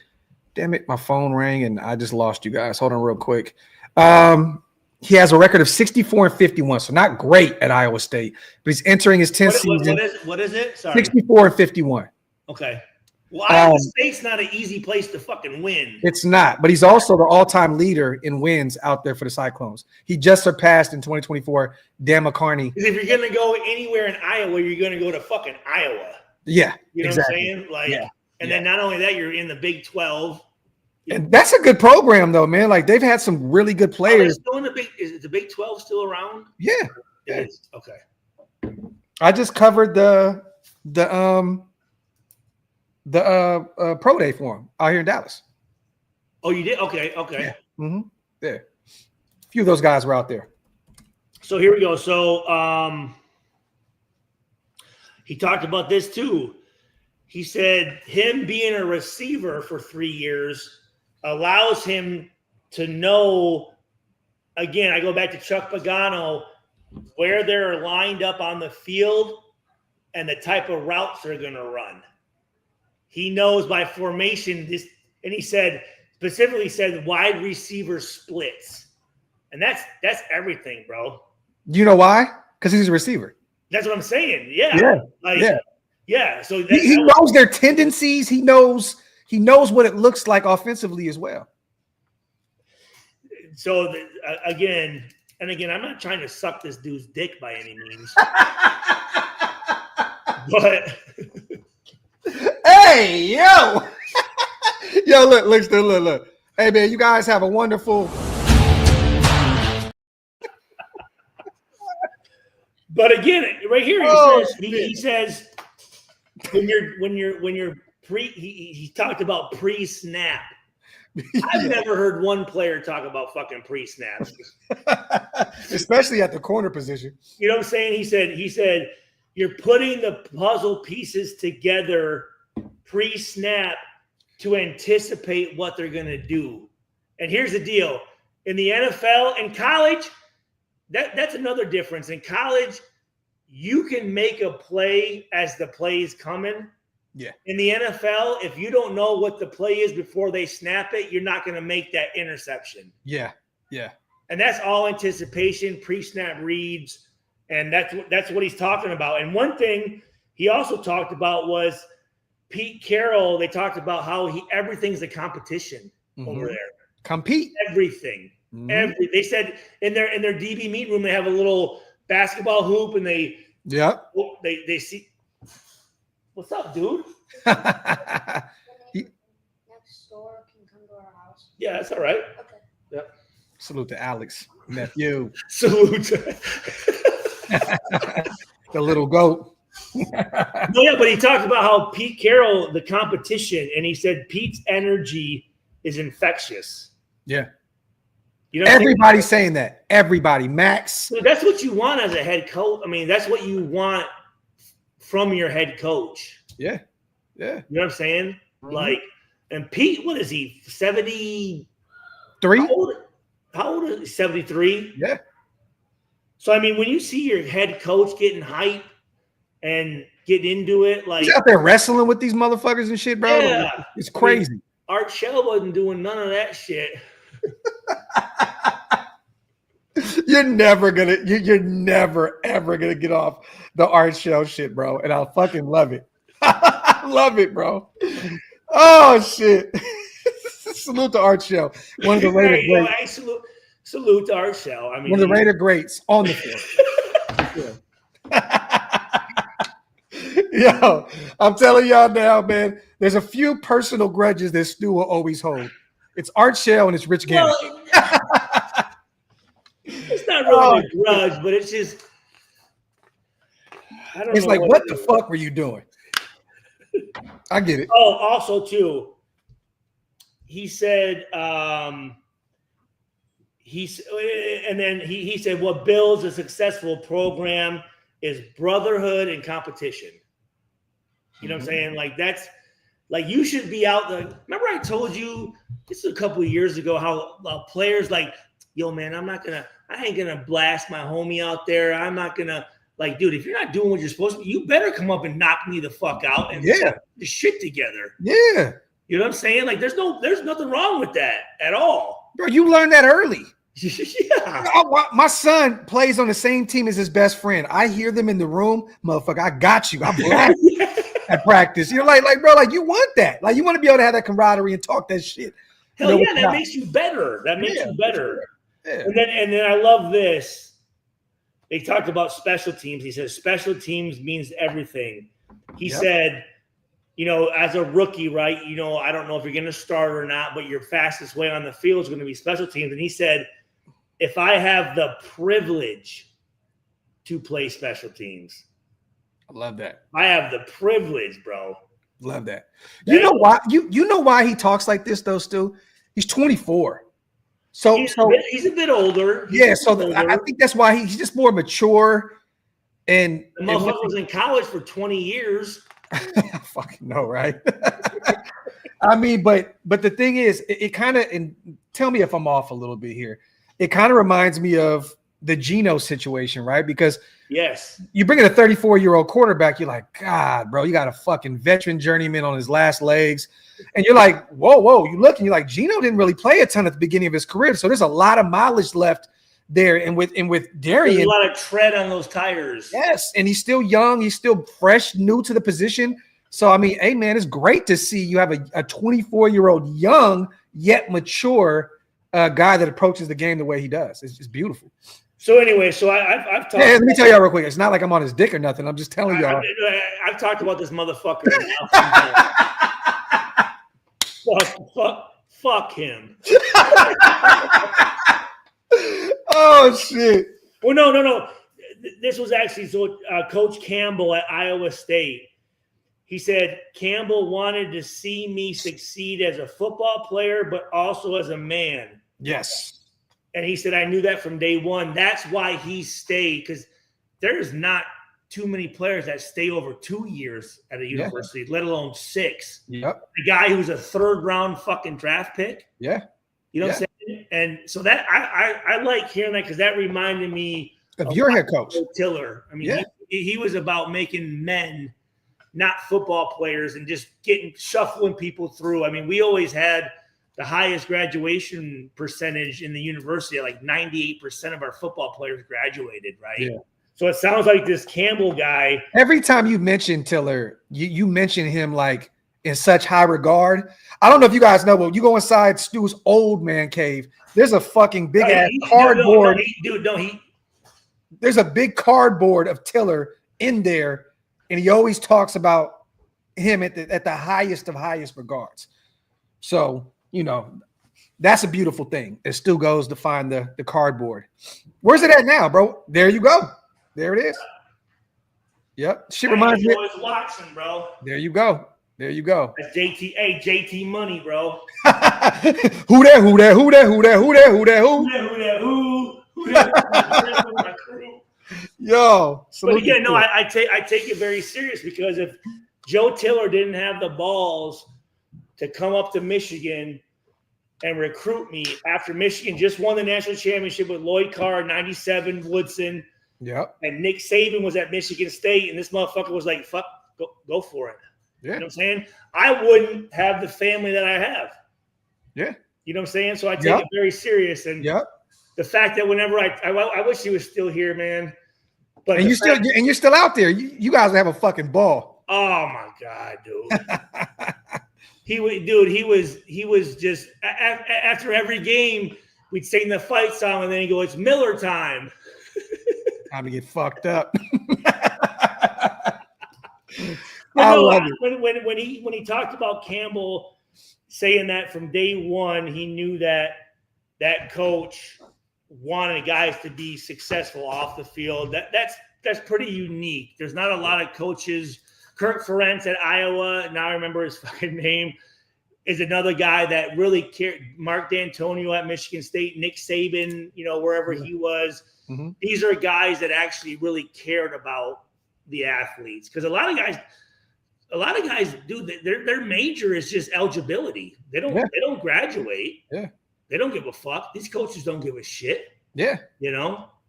[SPEAKER 1] Damn it, my phone rang and I just lost you guys. Hold on real quick. He has a record of 64-51, so not great at Iowa State, but he's entering his 10th season.
[SPEAKER 2] What is it? Sorry.
[SPEAKER 1] 64-51.
[SPEAKER 2] Okay. Well, Iowa State's not an easy place to fucking win.
[SPEAKER 1] It's not, but he's also the all-time leader in wins out there for the Cyclones. He just surpassed in 2024 Dan McCarney.
[SPEAKER 2] Because if you're going to go anywhere in Iowa, you're going to go to fucking Iowa.
[SPEAKER 1] Yeah,
[SPEAKER 2] you know
[SPEAKER 1] exactly.
[SPEAKER 2] What I'm saying? Like, and then not only that, you're in the Big 12.
[SPEAKER 1] And that's a good program, though, man. Like they've had some really good players.
[SPEAKER 2] Still in the Big? Is the Big 12 still around?
[SPEAKER 1] Yeah,
[SPEAKER 2] it is. Okay.
[SPEAKER 1] I just covered the pro day for him out here in Dallas.
[SPEAKER 2] Oh, you did? Okay.
[SPEAKER 1] Yeah. Mm-hmm. Yeah. A few of those guys were out there.
[SPEAKER 2] So here we go. So he talked about this too. He said him being a receiver for 3 years allows him to know, again, I go back to Chuck Pagano, where they're lined up on the field and the type of routes they're going to run. He knows by formation this, and he specifically said wide receiver splits. And that's everything, bro.
[SPEAKER 1] You know why? Because he's a receiver.
[SPEAKER 2] That's what I'm saying. Yeah. Yeah. So
[SPEAKER 1] he knows their tendencies. He knows what it looks like offensively as well.
[SPEAKER 2] So again, I'm not trying to suck this dude's dick by any means. But
[SPEAKER 1] hey, yo. Yo, look. Hey, man, you guys have a wonderful.
[SPEAKER 2] But again, right here he says when you're he talked about pre-snap. I've never heard one player talk about fucking pre-snap.
[SPEAKER 1] Especially at the corner position.
[SPEAKER 2] You know what I'm saying? He said you're putting the puzzle pieces together pre-snap to anticipate what they're going to do. And here's the deal. In the NFL and college, that's another difference. In college, you can make a play as the play is coming.
[SPEAKER 1] Yeah. In
[SPEAKER 2] the NFL, if you don't know what the play is before they snap it, you're not going to make that interception.
[SPEAKER 1] Yeah. Yeah.
[SPEAKER 2] And that's all anticipation, pre-snap reads, and that's what he's talking about. And one thing he also talked about was Pete Carroll. They talked about how everything's a competition over there.
[SPEAKER 1] Compete
[SPEAKER 2] everything. They said in their DB meet room they have a little basketball hoop and they see. What's up, dude?
[SPEAKER 3] Next door can come to our house.
[SPEAKER 2] Yeah, that's all right.
[SPEAKER 3] Okay.
[SPEAKER 2] Yep.
[SPEAKER 1] Salute to Alex, nephew.
[SPEAKER 2] Salute.
[SPEAKER 1] The little goat.
[SPEAKER 2] No, yeah, but he talked about how Pete Carroll, the competition, and he said Pete's energy is infectious.
[SPEAKER 1] Yeah.
[SPEAKER 2] You know,
[SPEAKER 1] everybody's saying that. Everybody, Max.
[SPEAKER 2] So that's what you want as a head coach. I mean, that's what you want from your head coach.
[SPEAKER 1] Yeah. Yeah.
[SPEAKER 2] You know what I'm saying? Mm-hmm. Like, and Pete, what is he? 73? How old is he? 73?
[SPEAKER 1] Yeah.
[SPEAKER 2] So, I mean, when you see your head coach getting hype and get into it, like.
[SPEAKER 1] He's out there wrestling with these motherfuckers and shit, bro.
[SPEAKER 2] Yeah.
[SPEAKER 1] It's crazy.
[SPEAKER 2] I mean, Art Shell wasn't doing none of that shit.
[SPEAKER 1] You're never ever gonna get off the Art Shell shit, bro. And I'll fucking love it. I love it, bro. Oh shit. Salute to Art Shell. One of the Raider greats.
[SPEAKER 2] Salute to Art Shell. I mean,
[SPEAKER 1] one of the Raider greats on the field. Yo, I'm telling y'all now, man. There's a few personal grudges that Stu will always hold. It's Art Shell and it's Rich Gannon.
[SPEAKER 2] Well, it's not really a grudge, but it's just I don't know.
[SPEAKER 1] It's like, what the fuck were you doing? I get it.
[SPEAKER 2] Oh, also too, he said, he said, what builds a successful program is brotherhood and competition. You know what I'm saying? Like that's like you should be out there. Remember I told you this is a couple of years ago how players like, yo, man, I ain't gonna blast my homie out there. I'm not gonna like, dude, if you're not doing what you're supposed to, you better come up and knock me the fuck out and get the shit together.
[SPEAKER 1] Yeah.
[SPEAKER 2] You know what I'm saying? Like, there's nothing wrong with that at all.
[SPEAKER 1] Bro, you learned that early.
[SPEAKER 2] Yeah.
[SPEAKER 1] My son plays on the same team as his best friend. I hear them in the room, motherfucker. I got you. I'm black at practice. You're like, bro, like you want that. Like you want to be able to have that camaraderie and talk that shit.
[SPEAKER 2] Hell yeah, that makes you better. That makes you better.
[SPEAKER 1] Yeah.
[SPEAKER 2] And then I love this. They talked about special teams. He says special teams means everything. He said, as a rookie, right? I don't know if you're going to start or not, but your fastest way on the field is going to be special teams. And he said, if I have the privilege to play special teams,
[SPEAKER 1] I love that.
[SPEAKER 2] I have the privilege, bro.
[SPEAKER 1] Love that. You know why? You know why he talks like this, though, Stu? He's 24. So
[SPEAKER 2] he's a bit older.
[SPEAKER 1] I think that's why he's just more mature. And
[SPEAKER 2] the motherfucker was in college for 20 years.
[SPEAKER 1] I fucking know, right? I mean, but the thing is, it kind of, and tell me if I'm off a little bit here. It kind of reminds me of the Geno situation, right? Because
[SPEAKER 2] yes,
[SPEAKER 1] you bring in a 34-year-old quarterback, you're like, God, bro, you got a fucking veteran journeyman on his last legs. And you're like, whoa, you look and you're like, Geno didn't really play a ton at the beginning of his career. So there's a lot of mileage left there. And with Darien,
[SPEAKER 2] there's a lot of tread on those tires.
[SPEAKER 1] Yes, and he's still young, he's still fresh, new to the position. So I mean, hey man, it's great to see you have a 24-year-old young yet mature guy that approaches the game the way he does. It's just beautiful.
[SPEAKER 2] So anyway, I've talked.
[SPEAKER 1] Hey, let me tell y'all real quick. It's not like I'm on his dick or nothing. I'm just telling y'all.
[SPEAKER 2] I've talked about this motherfucker. fuck him.
[SPEAKER 1] Oh shit.
[SPEAKER 2] Well, no. This was actually Coach Campbell at Iowa State. He said Campbell wanted to see me succeed as a football player, but also as a man.
[SPEAKER 1] Yes.
[SPEAKER 2] And he said, I knew that from day one. That's why he stayed, because there's not too many players that stay over 2 years at a university, let alone 6.
[SPEAKER 1] Yep.
[SPEAKER 2] The guy who's a 3rd-round fucking draft pick.
[SPEAKER 1] Yeah.
[SPEAKER 2] You know what I'm saying? And so that I like hearing that, because that reminded me
[SPEAKER 1] of your head coach,
[SPEAKER 2] Tiller. I mean, he was about making men, not football players, and just shuffling people through. I mean, we always had the highest graduation percentage in the university. Like 98% of our football players graduated, right? Yeah. So it sounds like this Campbell guy.
[SPEAKER 1] Every time you mention Tiller, you mention him like in such high regard. I don't know if you guys know, but you go inside Stu's old man cave, there's a fucking big ass cardboard. There's a big cardboard of Tiller in there, and he always talks about him at the highest of highest regards. So, that's a beautiful thing. It still goes to find the cardboard. Where's it at now, bro? There you go. There it is. Yep. Shit reminds me.
[SPEAKER 2] Always watching, bro.
[SPEAKER 1] There you go.
[SPEAKER 2] That's JT. Hey, JT money, bro.
[SPEAKER 1] Who there? Yo.
[SPEAKER 2] But again, no, I take it very serious, because if Joe Tiller didn't have the balls to come up to Michigan and recruit me after Michigan just won the national championship with Lloyd Carr, 97, Woodson.
[SPEAKER 1] Yep.
[SPEAKER 2] And Nick Saban was at Michigan State, and this motherfucker was like, fuck, go for it.
[SPEAKER 1] Yeah.
[SPEAKER 2] You know what I'm saying? I wouldn't have the family that I have.
[SPEAKER 1] Yeah.
[SPEAKER 2] You know what I'm saying? So I take it very serious. And the fact that whenever I wish he was still here, man. But
[SPEAKER 1] and you're still out there. You guys have a fucking ball.
[SPEAKER 2] Oh my God, dude. He was just after every game, we'd sing the fight song, and then he'd go, "It's Miller time."
[SPEAKER 1] Time to get fucked up.
[SPEAKER 2] When he talked about Campbell saying that from day one, he knew that coach wanted guys to be successful off the field. That's pretty unique. There's not a lot of coaches. Kirk Ferentz at Iowa, now I remember his fucking name, is another guy that really cared. Mark D'Antonio at Michigan State, Nick Saban, wherever he was. Mm-hmm. These are guys that actually really cared about the athletes, because a lot of guys do. Their major is just eligibility. They don't graduate. Yeah, they don't give a fuck. These coaches don't give a shit.
[SPEAKER 1] Yeah,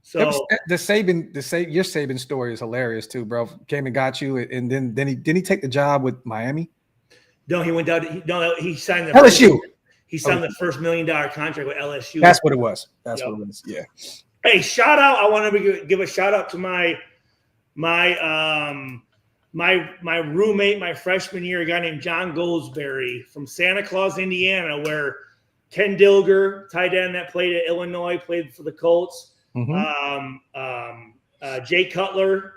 [SPEAKER 2] So
[SPEAKER 1] your Saban story is hilarious too, bro. Came and got you, and then he take the job with Miami.
[SPEAKER 2] No, he went down. He signed the
[SPEAKER 1] LSU.
[SPEAKER 2] He signed the first $1 million contract with LSU.
[SPEAKER 1] That's what it was. That's what it was. Yeah.
[SPEAKER 2] Hey, shout out! I want to give a shout out to my roommate, my freshman year, a guy named John Goldsberry from Santa Claus, Indiana, where Ken Dilger, tight end that played at Illinois, played for the Colts. Jay Cutler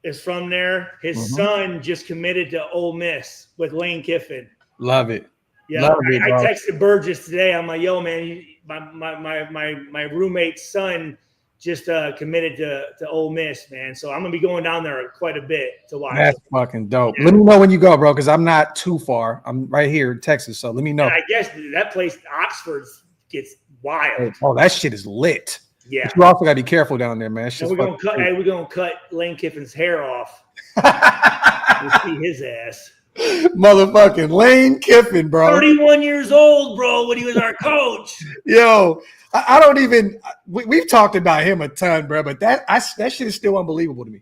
[SPEAKER 2] is from there. His son just committed to Ole Miss with Lane Kiffin.
[SPEAKER 1] Love it.
[SPEAKER 2] Yeah, I texted Burgess today. I'm like, yo, man, my roommate's son just committed to Ole Miss, man. So I'm gonna be going down there quite a bit to watch.
[SPEAKER 1] That's fucking dope. Yeah. Let me know when you go, bro, because I'm not too far. I'm right here in Texas, so let me know.
[SPEAKER 2] And I guess that place, Oxford, gets wild.
[SPEAKER 1] Oh, that shit is lit.
[SPEAKER 2] Yeah.
[SPEAKER 1] But you also gotta be careful down there, man.
[SPEAKER 2] We're gonna cut Lane Kiffin's hair off. We'll see his ass.
[SPEAKER 1] Motherfucking Lane Kiffin, bro.
[SPEAKER 2] 31 years old, bro, when he was our coach.
[SPEAKER 1] Yo, I don't even we've talked about him a ton, bro, but that shit is still unbelievable to me.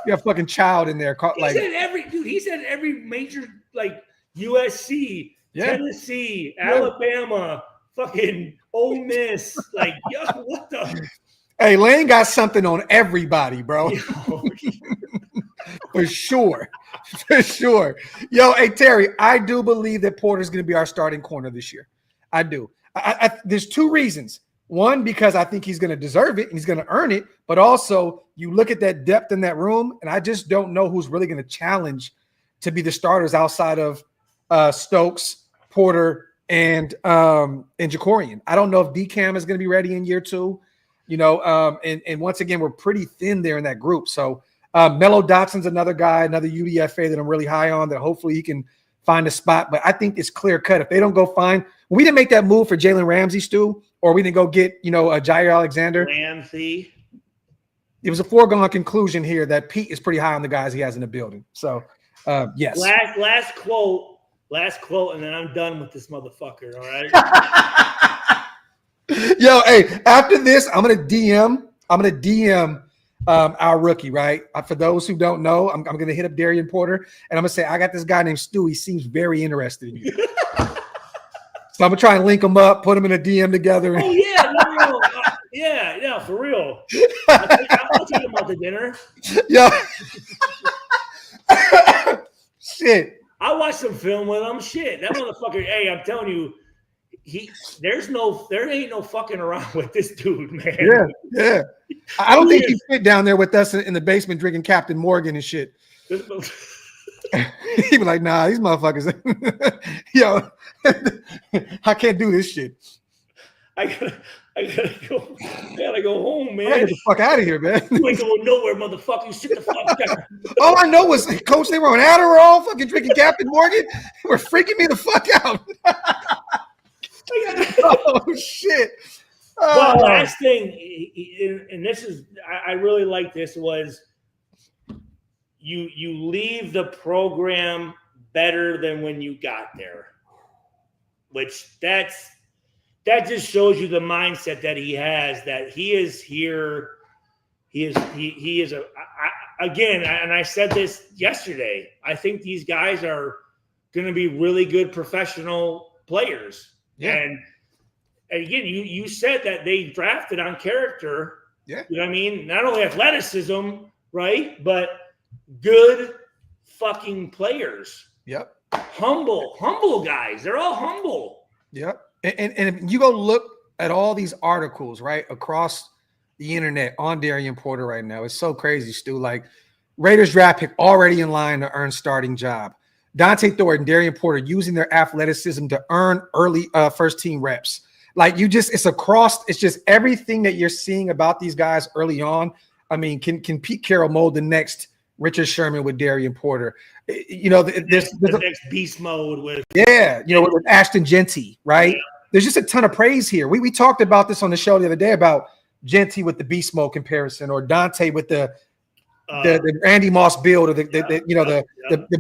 [SPEAKER 1] You have a fucking child in there
[SPEAKER 2] he said every major, like USC, Tennessee, Alabama, fucking Ole Miss. Like, yo, what the?
[SPEAKER 1] Hey, Lane got something on everybody, bro. For sure. For sure. Yo, hey, Terry, I do believe that Porter's going to be our starting corner this year. I do. There's two reasons. One, because I think he's going to deserve it and he's going to earn it. But also, you look at that depth in that room, and I just don't know who's really going to challenge to be the starters outside of Stokes, Porter, and Jacorian. I don't know if DCAM is going to be ready in year 2. You know, and once again, we're pretty thin there in that group. So Mellot Dotson's another guy, another UDFA that I'm really high on, that hopefully he can find a spot. But I think it's clear cut. If they don't go find, we didn't make that move for Jalen Ramsey, Stu, or we didn't go get, Jair Alexander.
[SPEAKER 2] Ramsey.
[SPEAKER 1] It was a foregone conclusion here that Pete is pretty high on the guys he has in the building. So, yes.
[SPEAKER 2] Last quote, and then I'm done with this motherfucker, all right?
[SPEAKER 1] Yo, hey, after this, I'm gonna DM our rookie, right? For those who don't know, I'm gonna hit up Darien Porter and I'm gonna say, I got this guy named Stu. He seems very interested in you. So I'm gonna try and link him up, put him in a DM together.
[SPEAKER 2] Oh yeah, no. Yeah, for real. I'll take him out to dinner.
[SPEAKER 1] Yeah. Shit.
[SPEAKER 2] I watched some film with him. Shit, that motherfucker. Hey, I'm telling you, there ain't no fucking around with this dude, man.
[SPEAKER 1] Yeah. I don't think he fit down there with us in the basement drinking Captain Morgan and shit. He'd be like, nah, these motherfuckers. Yo, I can't do this shit.
[SPEAKER 2] I gotta go home, man.
[SPEAKER 1] I gotta get the fuck out of here, man.
[SPEAKER 2] You ain't going nowhere, motherfucker. You sit the fuck down.
[SPEAKER 1] All I know was, Coach, they were on Adderall, fucking drinking Captain Morgan. They were freaking me the fuck out. Oh shit!
[SPEAKER 2] Well, last thing, and this is, I really like this, was you leave the program better than when you got there, which that just shows you the mindset that he has, that he is here. He is again, and I said this yesterday, I think these guys are going to be really good professional players. Yeah. And again, you said that they drafted on character. Yeah. You know what I mean? Not only athleticism, right? But good fucking players.
[SPEAKER 1] Yep.
[SPEAKER 2] Humble guys. They're all humble.
[SPEAKER 1] Yep. And if you go look at all these articles, right, across the internet on Darien Porter right now, it's so crazy, Stu. Like, Raiders draft pick already in line to earn starting job. Dante Thornton, Darien Porter using their athleticism to earn early first team reps. Like, it's just everything that you're seeing about these guys early on. I mean, can Pete Carroll mold the next Richard Sherman with Darien Porter? There's
[SPEAKER 2] the next beast mode with
[SPEAKER 1] with Ashton Genty, right? Yeah. There's just a ton of praise here. We talked about this on the show the other day about Genty with the beast mode comparison, or Dante with the Randy Moss build, or the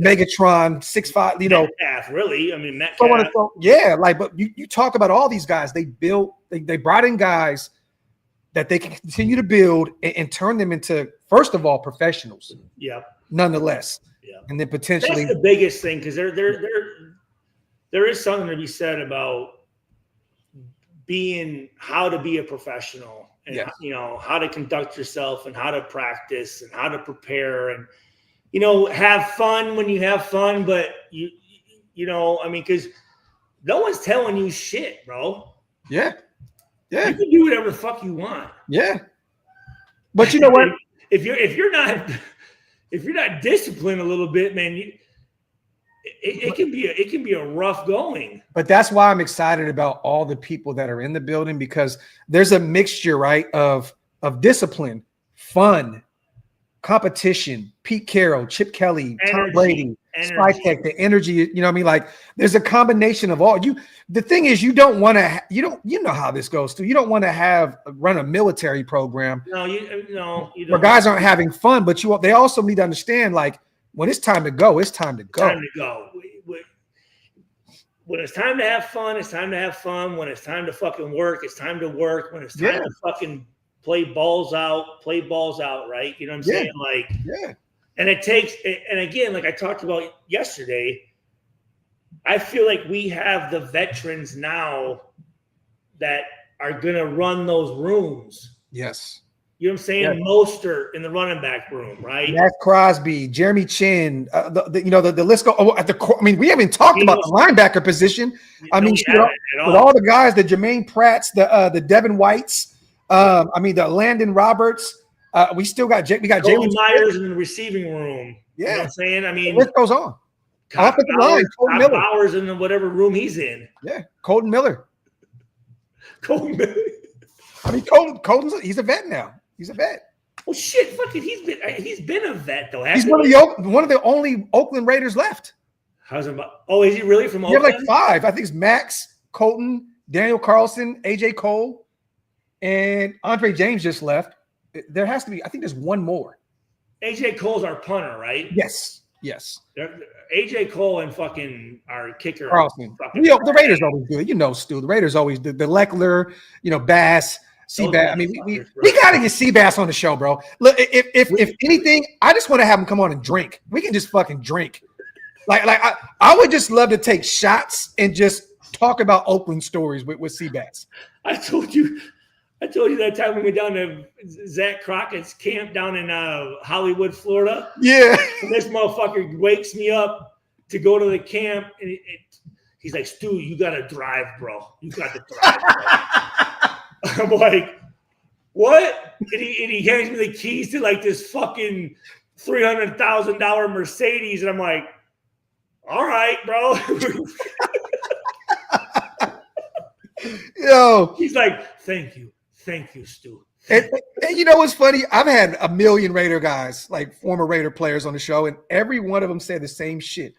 [SPEAKER 1] Megatron 6'5",
[SPEAKER 2] Metcalf, really. I mean, Metcalf.
[SPEAKER 1] But you talk about all these guys. They brought in guys that they can continue to build and turn them into, first of all, professionals.
[SPEAKER 2] Yeah.
[SPEAKER 1] nonetheless.
[SPEAKER 2] Yeah.
[SPEAKER 1] And then potentially
[SPEAKER 2] that's the biggest thing, because there is something to be said about how to be a professional and how to conduct yourself and how to practice and how to prepare and have fun when you have fun, but because no one's telling you shit, bro.
[SPEAKER 1] Yeah.
[SPEAKER 2] You can do whatever the fuck you want.
[SPEAKER 1] Yeah. But you know what?
[SPEAKER 2] if you're not disciplined a little bit, man, it can be a rough going.
[SPEAKER 1] But that's why I'm excited about all the people that are in the building, because there's a mixture, right, of discipline, fun, competition, Pete Carroll, Chip Kelly, Tom Brady, Spytek, the energy, you know what I mean? Like there's a combination of all. The thing is, you don't want to, you know how this goes too. You don't want to run a military program.
[SPEAKER 2] No, you don't.
[SPEAKER 1] Where guys aren't having fun, but they also need to understand, like, when it's time to go, it's time to go.
[SPEAKER 2] Time to go. When it's time to have fun, it's time to have fun. When it's time to fucking work, it's time to work. When it's time to fucking play balls out, right? You know what I'm saying? Like, and it takes, and again, like I talked about yesterday, I feel like we have the veterans now that are going to run those rooms.
[SPEAKER 1] Yes.
[SPEAKER 2] You know what I'm saying? Yeah. Mostert in the running back room, right?
[SPEAKER 1] Matt Crosby, Jeremy Chin, the list go. We haven't talked about the linebacker position. With all the guys, the Jermaine Pratts, the Devin Whites, the Landon Roberts. We still got Jalen
[SPEAKER 2] Myers in the receiving room.
[SPEAKER 1] Yeah,
[SPEAKER 2] you know what I'm saying.
[SPEAKER 1] the list goes on. Offensive line, Colton Miller.
[SPEAKER 2] Bowers in whatever room he's in.
[SPEAKER 1] Yeah, Colton Miller.
[SPEAKER 2] Colton's
[SPEAKER 1] he's a vet now. He's a vet.
[SPEAKER 2] Oh shit! Fucking, he's been a vet though.
[SPEAKER 1] He's one of the only Oakland Raiders left.
[SPEAKER 2] How's it? Oh, is he really from Oakland?
[SPEAKER 1] You have like 5. I think it's Max, Colton, Daniel Carlson, AJ Cole, and Andre James just left. There has to be. I think there's one more.
[SPEAKER 2] AJ Cole's our punter, right?
[SPEAKER 1] Yes.
[SPEAKER 2] AJ Cole and fucking our kicker.
[SPEAKER 1] Carlson. The Raiders always do it. Stu. The Raiders always do. The Leckler, Bass. Seabass. We got to get Seabass on the show, bro. Look, if anything, I just want to have him come on and drink. We can just fucking drink. I would just love to take shots and just talk about Oakland stories with Seabass.
[SPEAKER 2] I told you that time we went down to Zach Crockett's camp down in Hollywood, Florida.
[SPEAKER 1] Yeah.
[SPEAKER 2] And this motherfucker wakes me up to go to the camp, and he's like, "Stu, you got to drive, bro. You got to drive, bro." I'm like, what? And he hands me the keys to like this fucking $300,000 Mercedes. And I'm like, all right, bro. He's like, thank you, Stu.
[SPEAKER 1] And you know what's funny? I've had a million Raider guys, like former Raider players on the show, and every one of them said the same shit.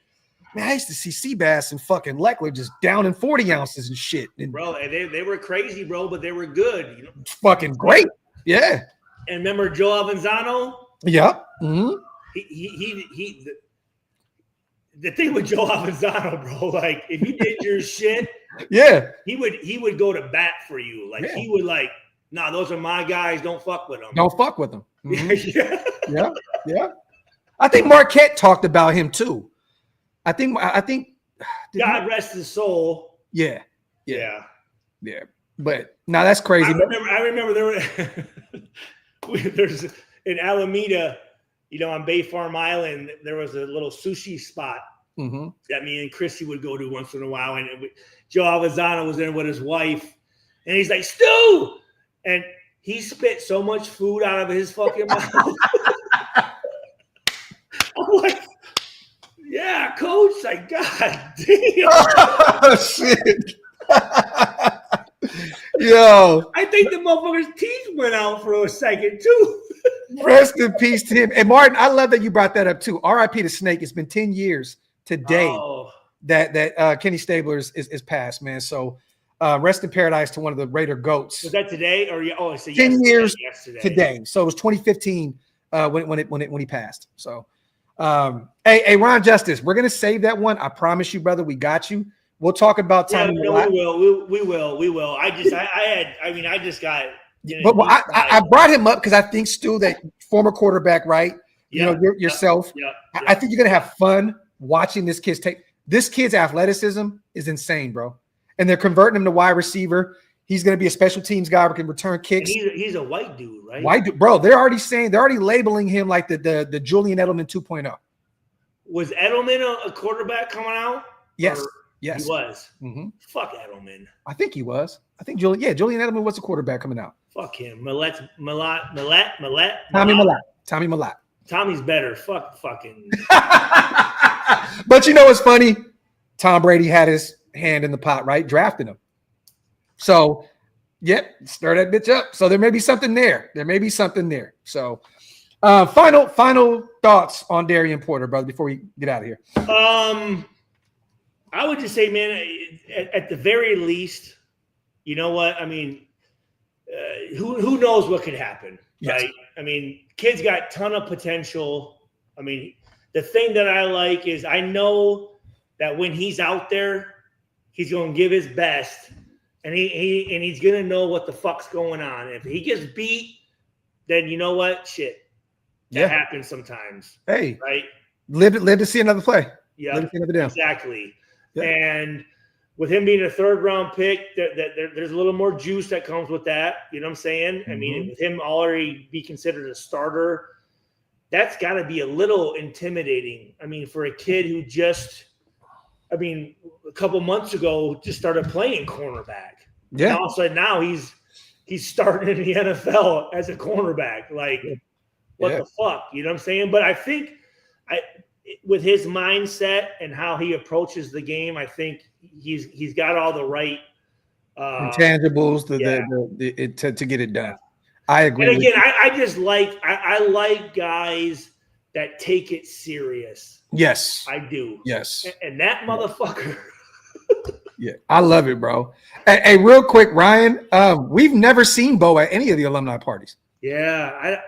[SPEAKER 1] Man, I used to see Seabass and fucking Leckler just down in 40 ounces and shit. And
[SPEAKER 2] bro, and they were crazy, bro, but they were good.
[SPEAKER 1] Fucking great. Yeah.
[SPEAKER 2] And remember Joe Avanzano?
[SPEAKER 1] Yeah. Mm-hmm.
[SPEAKER 2] The thing with Joe Avanzano, bro, like if you did your shit, he would go to bat for you. Like he would like, nah, those are my guys. Don't fuck with them.
[SPEAKER 1] Don't fuck with them. Mm-hmm. Yeah. I think Marquette talked about him too. I think.
[SPEAKER 2] God rest his soul.
[SPEAKER 1] Yeah. But now that's crazy.
[SPEAKER 2] I remember there's in Alameda, on Bay Farm Island, there was a little sushi spot that me and Chrissy would go to once in a while. And Joe Avanzano was there with his wife, and he's like, "Stu!" And he spit so much food out of his fucking mouth. I'm like, yeah, coach. Like, God damn.
[SPEAKER 1] Oh, shit. Yo.
[SPEAKER 2] I think the motherfucker's teeth went out for a second, too.
[SPEAKER 1] Rest in peace to him. And Martin, I love that you brought that up, too. R.I.P. to Snake. It's been 10 years today that Kenny Stabler is passed, man. So rest in paradise to one of the Raider GOATs.
[SPEAKER 2] Was that today? Or
[SPEAKER 1] 10 years today. So it was 2015 when he passed. So. Hey, Ron Justice, we're gonna save that one. I promise you, brother. We got you. We'll talk about time.
[SPEAKER 2] We will. I just got.
[SPEAKER 1] But I brought him up because I think Stu, that former quarterback, right? yourself. I think you're gonna have fun watching this kid's take. This kid's athleticism is insane, bro. And they're converting him to wide receiver. He's going to be a special teams guy who can return kicks.
[SPEAKER 2] And he's a white dude, right?
[SPEAKER 1] White dude, bro. They're already labeling him like the Julian Edelman 2.0.
[SPEAKER 2] Was Edelman a quarterback coming out?
[SPEAKER 1] Yes. Yes.
[SPEAKER 2] He was.
[SPEAKER 1] Mm-hmm.
[SPEAKER 2] Fuck Edelman.
[SPEAKER 1] I think he was. I think Julian Edelman was a quarterback coming out.
[SPEAKER 2] Fuck him. Mellot.
[SPEAKER 1] Tommy Mellot.
[SPEAKER 2] Tommy's better. Fucking.
[SPEAKER 1] But you know what's funny? Tom Brady had his hand in the pot, right? Drafting him. So, stir that bitch up. So there may be something there. So, final thoughts on Darien Porter, brother, before we get out of here.
[SPEAKER 2] I would just say, man, at the very least, you know what? I mean, who knows what could happen, right? I mean, kid's got a ton of potential. I mean, the thing that I like is I know that when he's out there, he's going to give his best, and he's going to know what the fuck's going on. If he gets beat, then you know what? Shit. That happens sometimes.
[SPEAKER 1] Hey.
[SPEAKER 2] Right?
[SPEAKER 1] Live to see another play.
[SPEAKER 2] Yeah.
[SPEAKER 1] Live to see another down.
[SPEAKER 2] Exactly.
[SPEAKER 1] Yeah.
[SPEAKER 2] And with him being a third-round pick, there's a little more juice that comes with that. You know what I'm saying? Mm-hmm. I mean, with him already be considered a starter, that's got to be a little intimidating. I mean, for a kid who a couple months ago just started playing cornerback. Yeah. And all of a sudden now he's starting in the NFL as a cornerback. Like, what the fuck? You know what I'm saying? But I think with his mindset and how he approaches the game, I think he's got all the right
[SPEAKER 1] intangibles to get it done. I agree.
[SPEAKER 2] And again, I just I like guys that take it serious.
[SPEAKER 1] Yes,
[SPEAKER 2] I do.
[SPEAKER 1] Yes,
[SPEAKER 2] and that motherfucker.
[SPEAKER 1] Yeah, I love it, bro. Hey, real quick, Ryan, we've never seen Bo at any of the alumni parties.
[SPEAKER 2] Yeah, I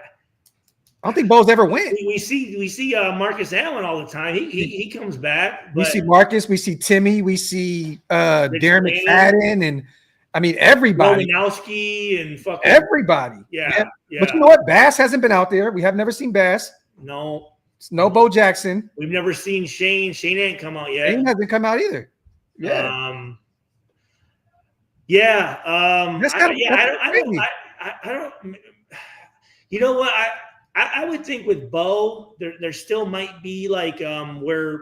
[SPEAKER 1] don't think Bo's ever went.
[SPEAKER 2] We see Marcus Allen all the time. He comes back.
[SPEAKER 1] We see Marcus. We see Timmy. We see Darren McFadden, and I mean everybody.
[SPEAKER 2] Romanowski and fucking
[SPEAKER 1] everybody.
[SPEAKER 2] Yeah.
[SPEAKER 1] But you know what? Bass hasn't been out there. We have never seen Bass.
[SPEAKER 2] No.
[SPEAKER 1] No Bo Jackson.
[SPEAKER 2] We've never seen Shane. Shane ain't come out yet.
[SPEAKER 1] Shane hasn't come out either. Yeah.
[SPEAKER 2] I don't. You know what? I would think with Bo, there still might be like where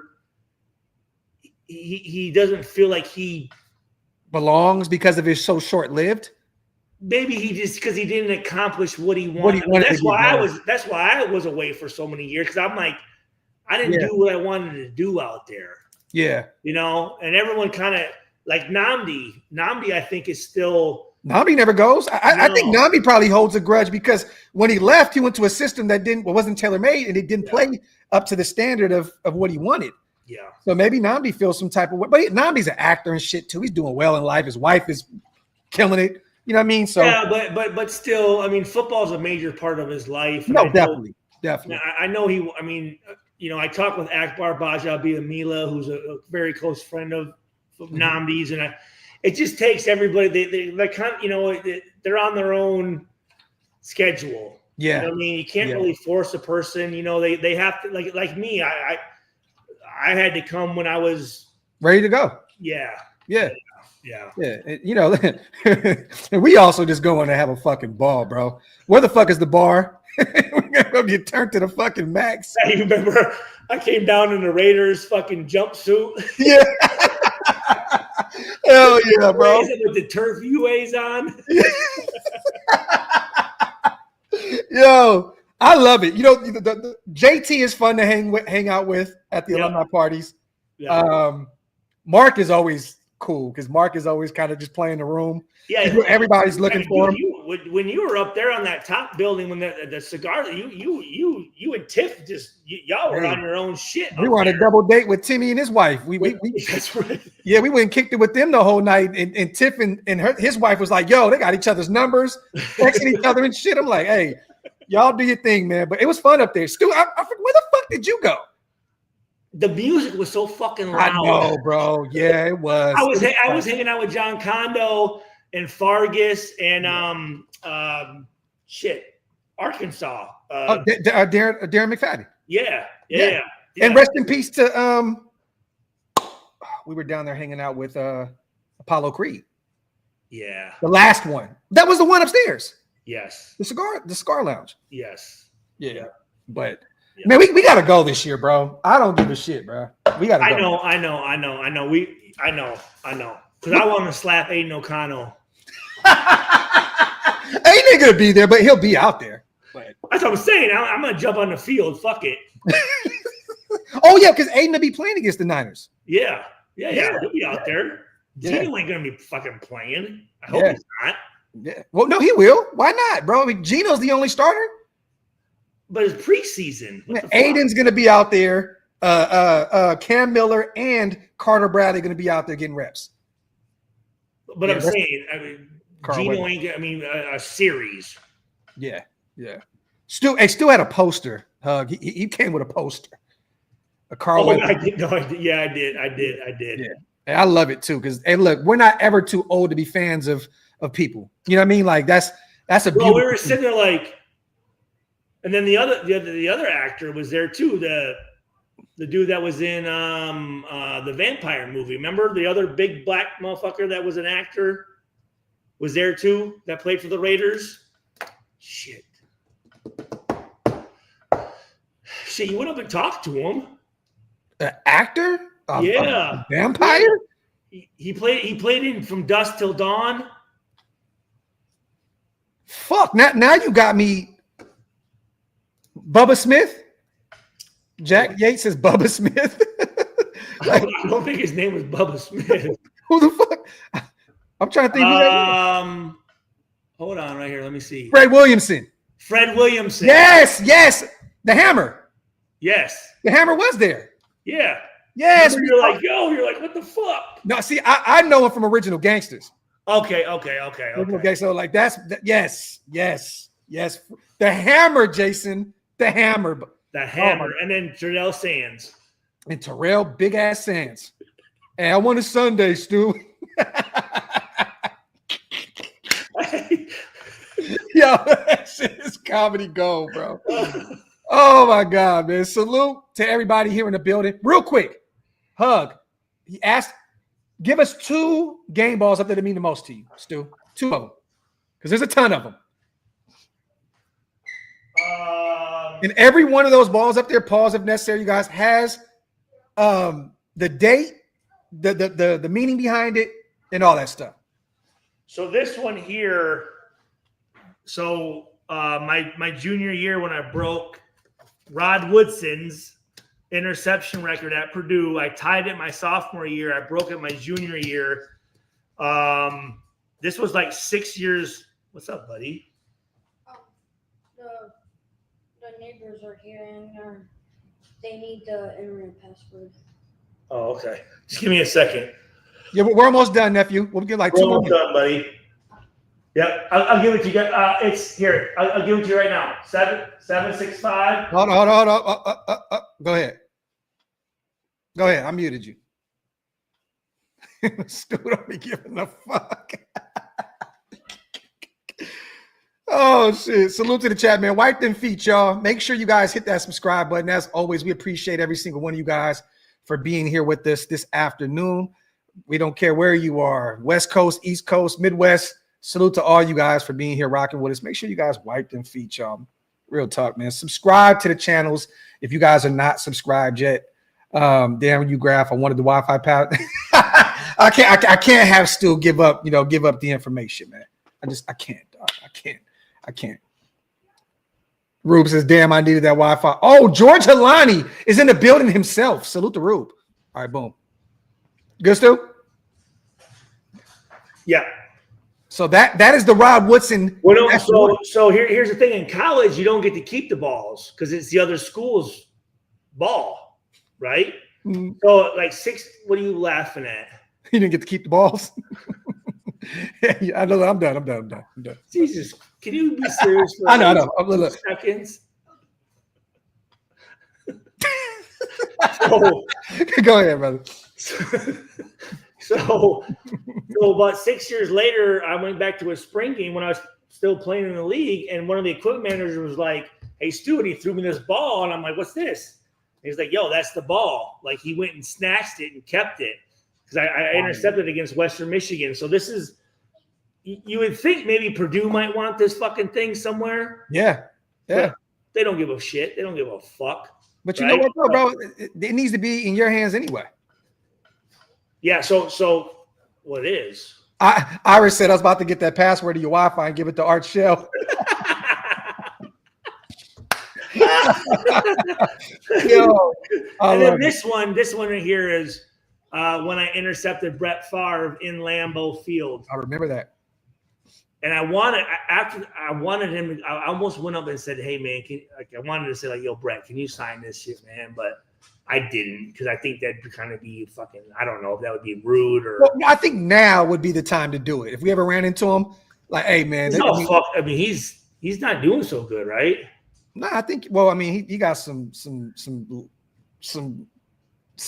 [SPEAKER 2] he doesn't feel like he
[SPEAKER 1] belongs because of his so short-lived.
[SPEAKER 2] Maybe he just because he didn't accomplish what he wanted. That's why I was away for so many years, because I'm like, I didn't do what I wanted to do out there.
[SPEAKER 1] Yeah.
[SPEAKER 2] You know, and everyone kind of like Nnamdi. Nnamdi, I think, is still.
[SPEAKER 1] Nnamdi never goes. I think Nnamdi probably holds a grudge because when he left, he went to a system that wasn't tailor-made, and it didn't play up to the standard of what he wanted.
[SPEAKER 2] Yeah.
[SPEAKER 1] So maybe Nnamdi feels some type of way. But Nnamdi's an actor and shit too. He's doing well in life. His wife is killing it. You know what I mean? So
[SPEAKER 2] yeah, but still, I mean, football is a major part of his life.
[SPEAKER 1] No, definitely.
[SPEAKER 2] I know he. I mean, you know, I talked with Akbar Bajabiamila, who's a very close friend of Nnamdi's, and it just takes everybody. They kind of, you know, they're on their own schedule.
[SPEAKER 1] Yeah,
[SPEAKER 2] you know what I mean, you can't really force a person. You know, they have to like me. I had to come when I was
[SPEAKER 1] ready to go.
[SPEAKER 2] Yeah. You
[SPEAKER 1] know, and we also just go in to have a fucking ball, bro. Where the fuck is the bar? We're gonna go get turned to the fucking max.
[SPEAKER 2] Hey, you remember I came down in the Raiders fucking jumpsuit?
[SPEAKER 1] Yeah. Hell yeah, bro.
[SPEAKER 2] With the turf UAs on.
[SPEAKER 1] Yo, I love it. You know, the JT is fun to hang out with at the alumni parties. Yeah. Mark is always cool because Mark is always kind of just playing the room. Yeah, everybody's looking for him.
[SPEAKER 2] When you were up there on that top building, when the cigar, you and Tiff y'all were on your own shit.
[SPEAKER 1] We were on a double date with Timmy and his wife.
[SPEAKER 2] That's right.
[SPEAKER 1] Yeah, we went and kicked it with them the whole night. And Tiff and his wife was like, "Yo, they got each other's numbers, texting each other and shit." I'm like, "Hey, y'all do your thing, man." But it was fun up there. Stu, where the fuck did you go?
[SPEAKER 2] The music was so fucking loud.
[SPEAKER 1] I know, bro. Yeah, it was.
[SPEAKER 2] I was hanging out with John Condo and Fargus and Arkansas.
[SPEAKER 1] Darren McFadden.
[SPEAKER 2] Yeah.
[SPEAKER 1] And rest in peace to we were down there hanging out with Apollo Creed.
[SPEAKER 2] Yeah.
[SPEAKER 1] The last one. That was the one upstairs.
[SPEAKER 2] Yes.
[SPEAKER 1] The cigar lounge.
[SPEAKER 2] Yes.
[SPEAKER 1] Yeah. But man, we gotta go this year, bro. I don't give a shit, bro. We gotta go.
[SPEAKER 2] I know. I know. Because I want to slap Aiden O'Connell.
[SPEAKER 1] Ain't gonna be there, but he'll be out there. But
[SPEAKER 2] that's what I'm saying. I'm gonna jump on the field. Fuck it.
[SPEAKER 1] Oh yeah, because Aiden will be playing against the Niners.
[SPEAKER 2] Yeah. He'll be out there. Gino ain't gonna be fucking playing. I hope he's not.
[SPEAKER 1] Yeah. Well, no, he will. Why not, bro? I mean, Gino's the only starter.
[SPEAKER 2] But it's preseason.
[SPEAKER 1] Aiden's gonna be out there. Cam Miller and Carter Bradley gonna be out there getting reps.
[SPEAKER 2] But I'm saying, Gino ain't. A series.
[SPEAKER 1] Yeah. Stu had a poster. Hug. He came with a poster. A Carl.
[SPEAKER 2] I did. No, I did. Yeah, I did.
[SPEAKER 1] Yeah. And I love it too because look, we're not ever too old to be fans of people. You know what I mean? Like that's a.
[SPEAKER 2] Well, we were sitting there like, and then the other actor was there too. The dude that was in the vampire movie. Remember the other big black motherfucker that was an actor was there too that played for the Raiders. Shit, you went up and talked to him.
[SPEAKER 1] An actor?
[SPEAKER 2] A
[SPEAKER 1] vampire?
[SPEAKER 2] He played in From Dusk Till Dawn.
[SPEAKER 1] Fuck! Now you got me. Bubba Smith. Jack Yates says Bubba Smith.
[SPEAKER 2] I don't think his name was Bubba Smith.
[SPEAKER 1] Who the fuck? I'm trying to think.
[SPEAKER 2] Hold on, right here. Let me see.
[SPEAKER 1] Fred Williamson.
[SPEAKER 2] Yes.
[SPEAKER 1] The Hammer.
[SPEAKER 2] Yes.
[SPEAKER 1] The Hammer was there.
[SPEAKER 2] Yeah.
[SPEAKER 1] Yes.
[SPEAKER 2] You're like, what the fuck?
[SPEAKER 1] No, see, I know him from Original Gangsters.
[SPEAKER 2] Okay.
[SPEAKER 1] So like yes. The Hammer, Jason. The Hammer.
[SPEAKER 2] The Hammer. And then Terrell Sands.
[SPEAKER 1] And Terrell Big Ass Sands. Hey, I want a Sunday, Stu. Yo, that shit is comedy gold, bro. Oh my God, man. Salute to everybody here in the building. Real quick. Hug. He asked, give us 2 game balls up there that mean the most to you, Stu. 2 of them. Because there's a ton of them. And every one of those balls up there, pause if necessary, you guys, has the date, the meaning behind it, and all that stuff.
[SPEAKER 2] So this one here, my junior year when I broke Rod Woodson's interception record at Purdue, I tied it my sophomore year. I broke it my junior year. This was like 6 years. What's up, buddy?
[SPEAKER 3] The neighbors are here and they need the internet password.
[SPEAKER 2] Oh, okay. Just give me a second.
[SPEAKER 1] Yeah, we're almost done, nephew. We'll get like 2 more.
[SPEAKER 2] Almost done, buddy. Yep, I'll give it to you. It's here. I'll give it to you right now. 765.
[SPEAKER 1] Hold on. Go ahead. I muted you. Stu don't be giving a fuck. Oh shit! Salute to the chat, man. Wipe them feet, y'all. Make sure you guys hit that subscribe button. As always, we appreciate every single one of you guys for being here with us this afternoon. We don't care where you are, West Coast, East Coast, Midwest. Salute to all you guys for being here, rocking with us. Make sure you guys wipe them feet, y'all. Real talk, man. Subscribe to the channels if you guys are not subscribed yet. Damn you, Graphk. I wanted the Wi-Fi pad. I can't have Stu give up the information, man. I can't, dog. I can't. Rube says, damn, I needed that Wi-Fi. Oh, George Halani is in the building himself. Salute to Rube. All right, boom. Good, Stu?
[SPEAKER 2] Yeah.
[SPEAKER 1] So that is the Rod Woodson.
[SPEAKER 2] Well, no, so here's the thing. In college, you don't get to keep the balls because it's the other school's ball, right? Mm-hmm. So like 6, what are you laughing at?
[SPEAKER 1] You didn't get to keep the balls? Yeah, I know. I'm done.
[SPEAKER 2] Jesus, can you be serious for
[SPEAKER 1] I know. Look.
[SPEAKER 2] Seconds?
[SPEAKER 1] Go ahead, brother.
[SPEAKER 2] So about 6 years later, I went back to a spring game when I was still playing in the league, and one of the equipment managers was like, hey, Stu, and he threw me this ball. And I'm like, what's this? And he's like, yo, that's the ball. Like, he went and snatched it and kept it because I intercepted against Western Michigan. So this is, you would think maybe Purdue might want this fucking thing somewhere.
[SPEAKER 1] Yeah. Yeah.
[SPEAKER 2] But they don't give a shit. They don't give a fuck.
[SPEAKER 1] But you know what, bro? It needs to be in your hands anyway.
[SPEAKER 2] Yeah. So what it is.
[SPEAKER 1] Iris said I was about to get that password to your Wi-Fi and give it to Art Shell. Yo,
[SPEAKER 2] and then this one right here is when I intercepted Brett Favre in Lambeau Field.
[SPEAKER 1] I remember that.
[SPEAKER 2] And I wanted him. I almost went up and said, "Hey, man, I wanted to say like, yo, Brett, can you sign this shit, man?" But I didn't because I think that'd kind of be fucking. I don't know if that would be rude or.
[SPEAKER 1] Well, I think now would be the time to do it. If we ever ran into him, like, hey, man,
[SPEAKER 2] I mean, he's not doing so good, right?
[SPEAKER 1] No, I think. Well, I mean, he got some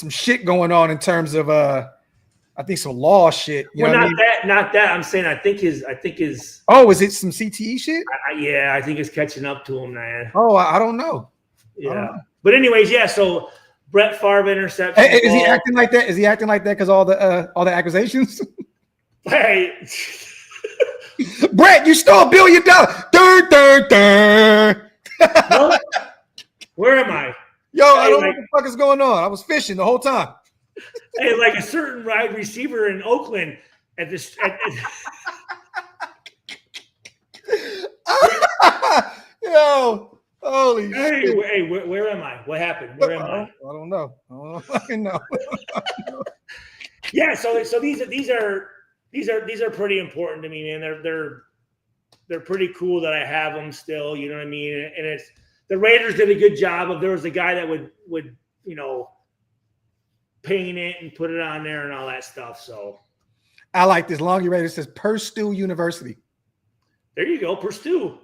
[SPEAKER 1] shit going on in terms of I think some law shit. You know
[SPEAKER 2] not that. I'm saying I think his.
[SPEAKER 1] Oh, is it some CTE shit?
[SPEAKER 2] Yeah, I think it's catching up to him, man.
[SPEAKER 1] Oh, I don't know.
[SPEAKER 2] Yeah,
[SPEAKER 1] don't know.
[SPEAKER 2] But anyways, yeah. So Brett Favre interception.
[SPEAKER 1] Hey, is he acting like that? Is he acting like that because all the accusations?
[SPEAKER 2] Hey,
[SPEAKER 1] Brett, you stole $1 billion.
[SPEAKER 2] What? Where am I?
[SPEAKER 1] Yo, I don't know what the fuck is going on. I was fishing the whole time.
[SPEAKER 2] Hey, like a certain wide receiver in Oakland at this.
[SPEAKER 1] Yo, holy shit.
[SPEAKER 2] Hey, where am I? What happened? Where am I?
[SPEAKER 1] I don't know. I don't fucking know.
[SPEAKER 2] Yeah, so these are pretty important to me, man. They're pretty cool that I have them still. You know what I mean? And it's the Raiders did a good job of. There was a guy that would paint it and put it on there and all that stuff. So
[SPEAKER 1] I like this. Longy Raiders says Purdue University.
[SPEAKER 2] There you go, Purdue.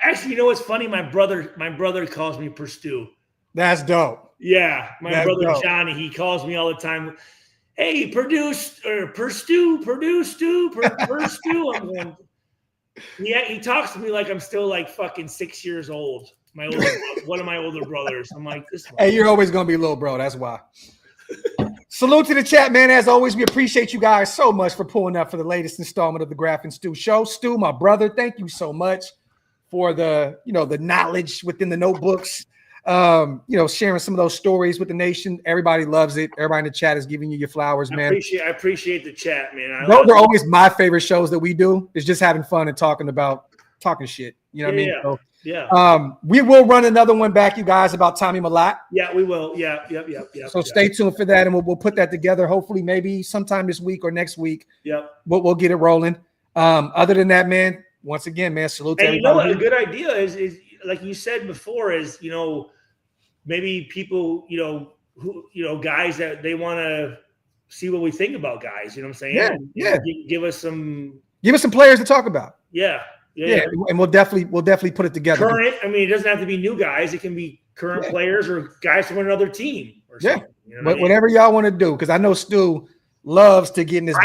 [SPEAKER 2] Actually, you know what's funny? My brother calls me Purdue.
[SPEAKER 1] That's dope.
[SPEAKER 2] Yeah, my brother
[SPEAKER 1] dope.
[SPEAKER 2] Johnny, he calls me all the time. Hey, Purdue. I'm going. Yeah, he talks to me like I'm still like fucking 6 years old. One of my older brothers. I'm like this.
[SPEAKER 1] Hey, you're always gonna be little bro. That's why. Salute to the chat, man. As always, we appreciate you guys so much for pulling up for the latest installment of the Graphk and Stu show. Stu, my brother, thank you so much for the knowledge within the notebooks. Sharing some of those stories with the nation. Everybody loves it. Everybody in the chat is giving you your flowers, man.
[SPEAKER 2] I appreciate the chat, man.
[SPEAKER 1] Those are always my favorite shows that we do. Is just having fun and talking shit. You know what I mean? So,
[SPEAKER 2] yeah.
[SPEAKER 1] We will run another one back, you guys, about Tommy Mellot.
[SPEAKER 2] Yeah, we will. Yeah.
[SPEAKER 1] So stay tuned for that, and we'll put that together. Hopefully, maybe sometime this week or next week.
[SPEAKER 2] Yep.
[SPEAKER 1] We'll get it rolling. Other than that, man, once again, man, salute to everybody.
[SPEAKER 2] You know what? A good idea is like you said before is maybe people who guys that they want to see what we think about guys. You know what I'm saying?
[SPEAKER 1] Yeah.
[SPEAKER 2] Give us some
[SPEAKER 1] players to talk about.
[SPEAKER 2] Yeah.
[SPEAKER 1] And we'll definitely put it together.
[SPEAKER 2] Current. I mean, it doesn't have to be new guys. It can be current players or guys from another team or something. You know
[SPEAKER 1] whatever y'all want to do, because I know Stu loves to get in this.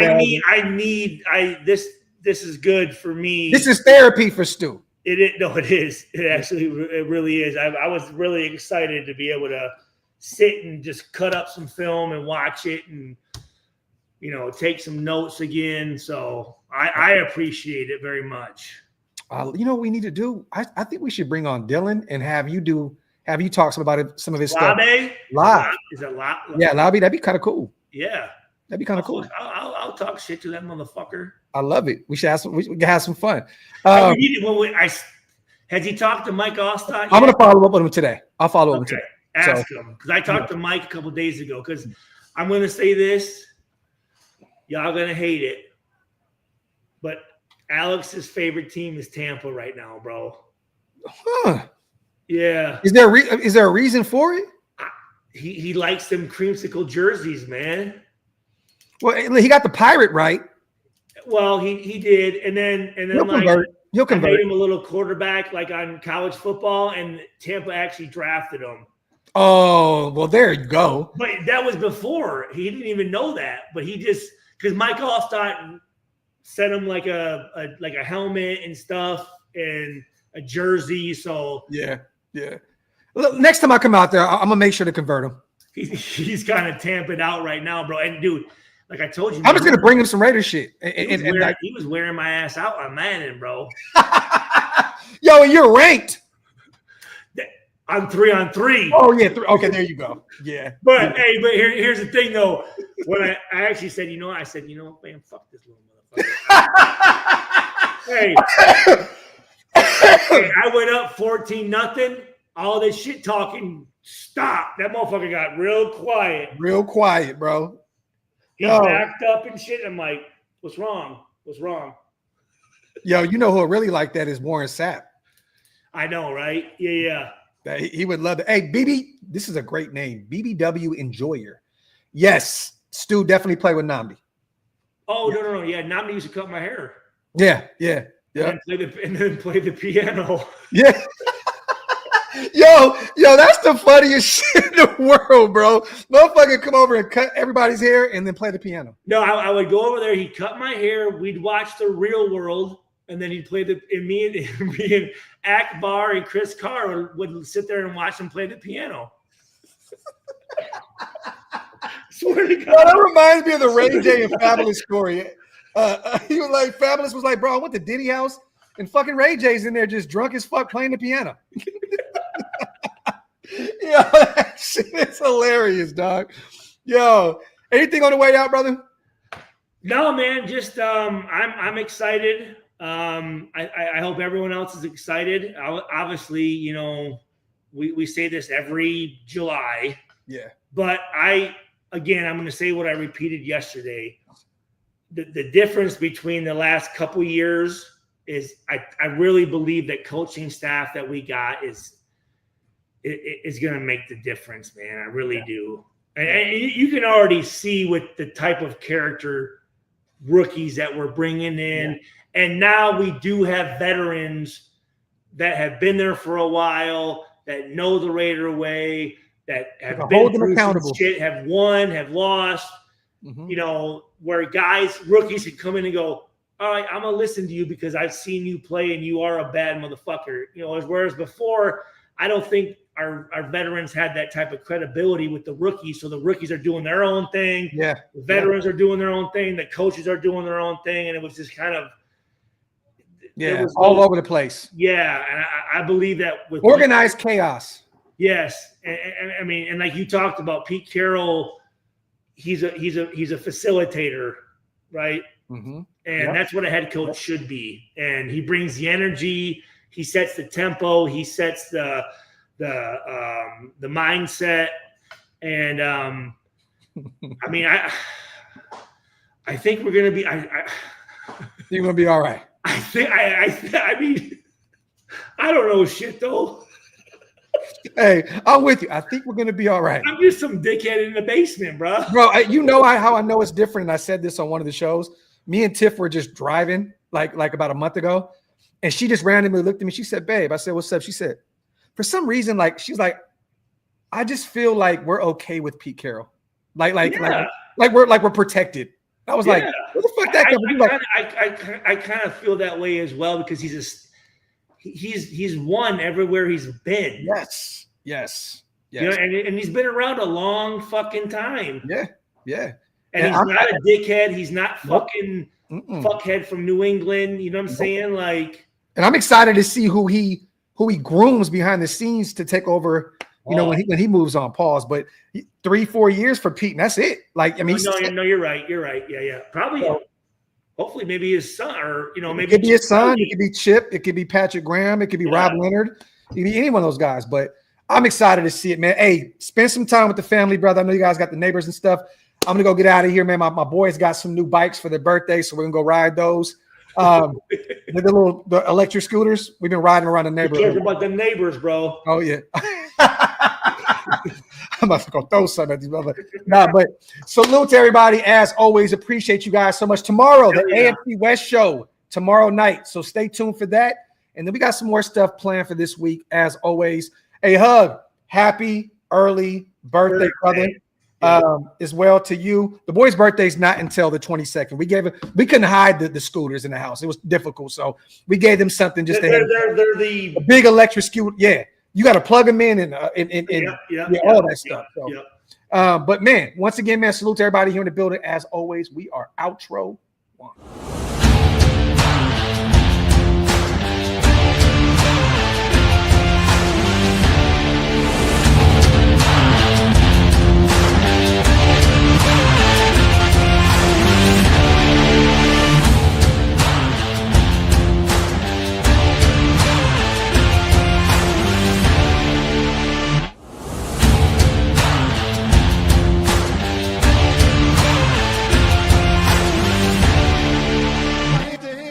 [SPEAKER 2] This is good for me.
[SPEAKER 1] This is therapy for Stu.
[SPEAKER 2] It is. It really is. I was really excited to be able to sit and just cut up some film and watch it and take some notes again. So I appreciate it very much.
[SPEAKER 1] What we need to do? I think we should bring on Dylan and have you talk some of his stuff live. Is it live? Yeah, Lobby. That'd be kind of cool.
[SPEAKER 2] Yeah,
[SPEAKER 1] that'd be kind of cool.
[SPEAKER 2] I'll talk shit to that motherfucker.
[SPEAKER 1] I love it. We should have some. We can have some fun.
[SPEAKER 2] Has he talked to Mike Allstott?
[SPEAKER 1] I'm gonna follow up with him today. I'll follow up with him today.
[SPEAKER 2] Ask him because I talked to Mike a couple days ago. Because I'm gonna say this, y'all gonna hate it, but Alex's favorite team is Tampa right now, bro.
[SPEAKER 1] Huh?
[SPEAKER 2] Yeah.
[SPEAKER 1] Is there a reason for it?
[SPEAKER 2] He likes them creamsicle jerseys, man.
[SPEAKER 1] Well, he got the pirate right.
[SPEAKER 2] Well, he did, and then
[SPEAKER 1] He'll convert.
[SPEAKER 2] I made him a little quarterback like on college football, and Tampa actually drafted him.
[SPEAKER 1] Oh, well, there you go.
[SPEAKER 2] But that was before. He didn't even know that. But he just because Mike Allstott sent him like a helmet and stuff, and a jersey. So
[SPEAKER 1] yeah. Look, next time I come out there, I'm gonna make sure to convert him.
[SPEAKER 2] He's kind of tamping out right now, bro. And dude, like I told you,
[SPEAKER 1] I'm just gonna bring him some Raiders shit.
[SPEAKER 2] He was wearing my ass out on Madden, bro.
[SPEAKER 1] Yo, and you're ranked.
[SPEAKER 2] I'm 3-on-3.
[SPEAKER 1] Oh yeah, okay, there you go. Yeah,
[SPEAKER 2] but hey, here's the thing though. When I actually said, I said, man, fuck this little motherfucker. Hey, I went up 14-0. All this shit talking stopped. That motherfucker got real quiet.
[SPEAKER 1] Real quiet, bro.
[SPEAKER 2] He backed up and shit. I'm like, what's wrong? What's wrong?
[SPEAKER 1] Yo, you know who really like that is Warren Sapp.
[SPEAKER 2] I know, right? Yeah.
[SPEAKER 1] He would love it. Hey, BB, this is a great name. BBW Enjoyer. Yes, Stu definitely play with Namdi.
[SPEAKER 2] Oh, no. Yeah, Namdi used to cut my hair.
[SPEAKER 1] Yeah.
[SPEAKER 2] And then play the piano.
[SPEAKER 1] Yeah. Yo, that's the funniest shit in the world, bro. Motherfucker come over and cut everybody's hair and then play the piano.
[SPEAKER 2] No, I would go over there. He'd cut my hair. We'd watch The Real World. And then he'd play me and Akbar and Chris Carr would sit there and watch him play the piano. Swear to God.
[SPEAKER 1] Well, that reminds me of the Ray J and Fabulous story. He was like, Fabulous was like, bro, I went to Diddy house and fucking Ray J's in there just drunk as fuck playing the piano. Yo, that shit is hilarious, dog. Yo, anything on the way out, brother?
[SPEAKER 2] No, man, just I'm excited. I hope everyone else is excited. Obviously, we say this every July.
[SPEAKER 1] Yeah.
[SPEAKER 2] But I'm going to say what I repeated yesterday. The difference between the last couple years is I really believe that coaching staff that we got is going to make the difference, man. I really do. And you can already see with the type of character rookies that we're bringing in. Yeah. And now we do have veterans that have been there for a while, that know the Raider way, that have been through some shit, have won, have lost, where rookies can come in and go, all right, I'm going to listen to you because I've seen you play and you are a bad motherfucker. Whereas before, I don't think our veterans had that type of credibility with the rookies. So the rookies are doing their own thing.
[SPEAKER 1] Yeah.
[SPEAKER 2] The veterans are doing their own thing. The coaches are doing their own thing. And it was just kind of,
[SPEAKER 1] all over the place.
[SPEAKER 2] Yeah, and I believe that with
[SPEAKER 1] organized chaos.
[SPEAKER 2] Yes, and like you talked about, Pete Carroll, he's a facilitator, right?
[SPEAKER 1] Mm-hmm.
[SPEAKER 2] And that's what a head coach should be. And he brings the energy. He sets the tempo. He sets the mindset. And I think we're gonna be.
[SPEAKER 1] You're gonna be all right.
[SPEAKER 2] I mean, I don't know shit though.
[SPEAKER 1] Hey, I'm with you. I think we're gonna be all right.
[SPEAKER 2] I'm just some dickhead in the basement, bro.
[SPEAKER 1] Bro, how I know it's different. And I said this on one of the shows. Me and Tiff were just driving like about a month ago, and she just randomly looked at me. She said, "Babe," I said, "What's up?" She said, "For some reason, she's like, I just feel like we're okay with Pete Carroll, like we're protected." I was like, "What the fuck that?"
[SPEAKER 2] I kind of feel that way as well because he's won everywhere he's been.
[SPEAKER 1] Yes.
[SPEAKER 2] And he's been around a long fucking time.
[SPEAKER 1] Yeah.
[SPEAKER 2] And he's not a dickhead. He's not fucking fuckhead from New England. You know what I'm saying? Like,
[SPEAKER 1] and I'm excited to see who he grooms behind the scenes to take over. When he moves on, pause. But 3-4 years for Pete, and that's it. Like, I mean,
[SPEAKER 2] no, you're right. You're right. Yeah. Probably, hopefully, maybe his son, or maybe
[SPEAKER 1] it could be his son. It could be Chip. It could be Patrick Graham. It could be Rob Leonard. It could be any one of those guys. But I'm excited to see it, man. Hey, spend some time with the family, brother. I know you guys got the neighbors and stuff. I'm gonna go get out of here, man. My boys got some new bikes for their birthday, so we're gonna go ride those. The electric scooters. We've been riding around the neighborhood.
[SPEAKER 2] Cares about the neighbors, bro.
[SPEAKER 1] Oh yeah. I'm about to go throw something at these motherfuckers. Nah, but salute to everybody. As always, appreciate you guys so much. Tomorrow, the AFC West show tomorrow night. So stay tuned for that. And then we got some more stuff planned for this week. As always, a hug. Happy early birthday, brother. as well to you. The boy's birthday's not until the 22nd. We couldn't hide the scooters in the house. It was difficult. So we gave them something just
[SPEAKER 2] they're the
[SPEAKER 1] a big electric scooter. Yeah. You got to plug them in and all that stuff. But man, once again, man, salute to everybody here in the building. As always, we are outro one.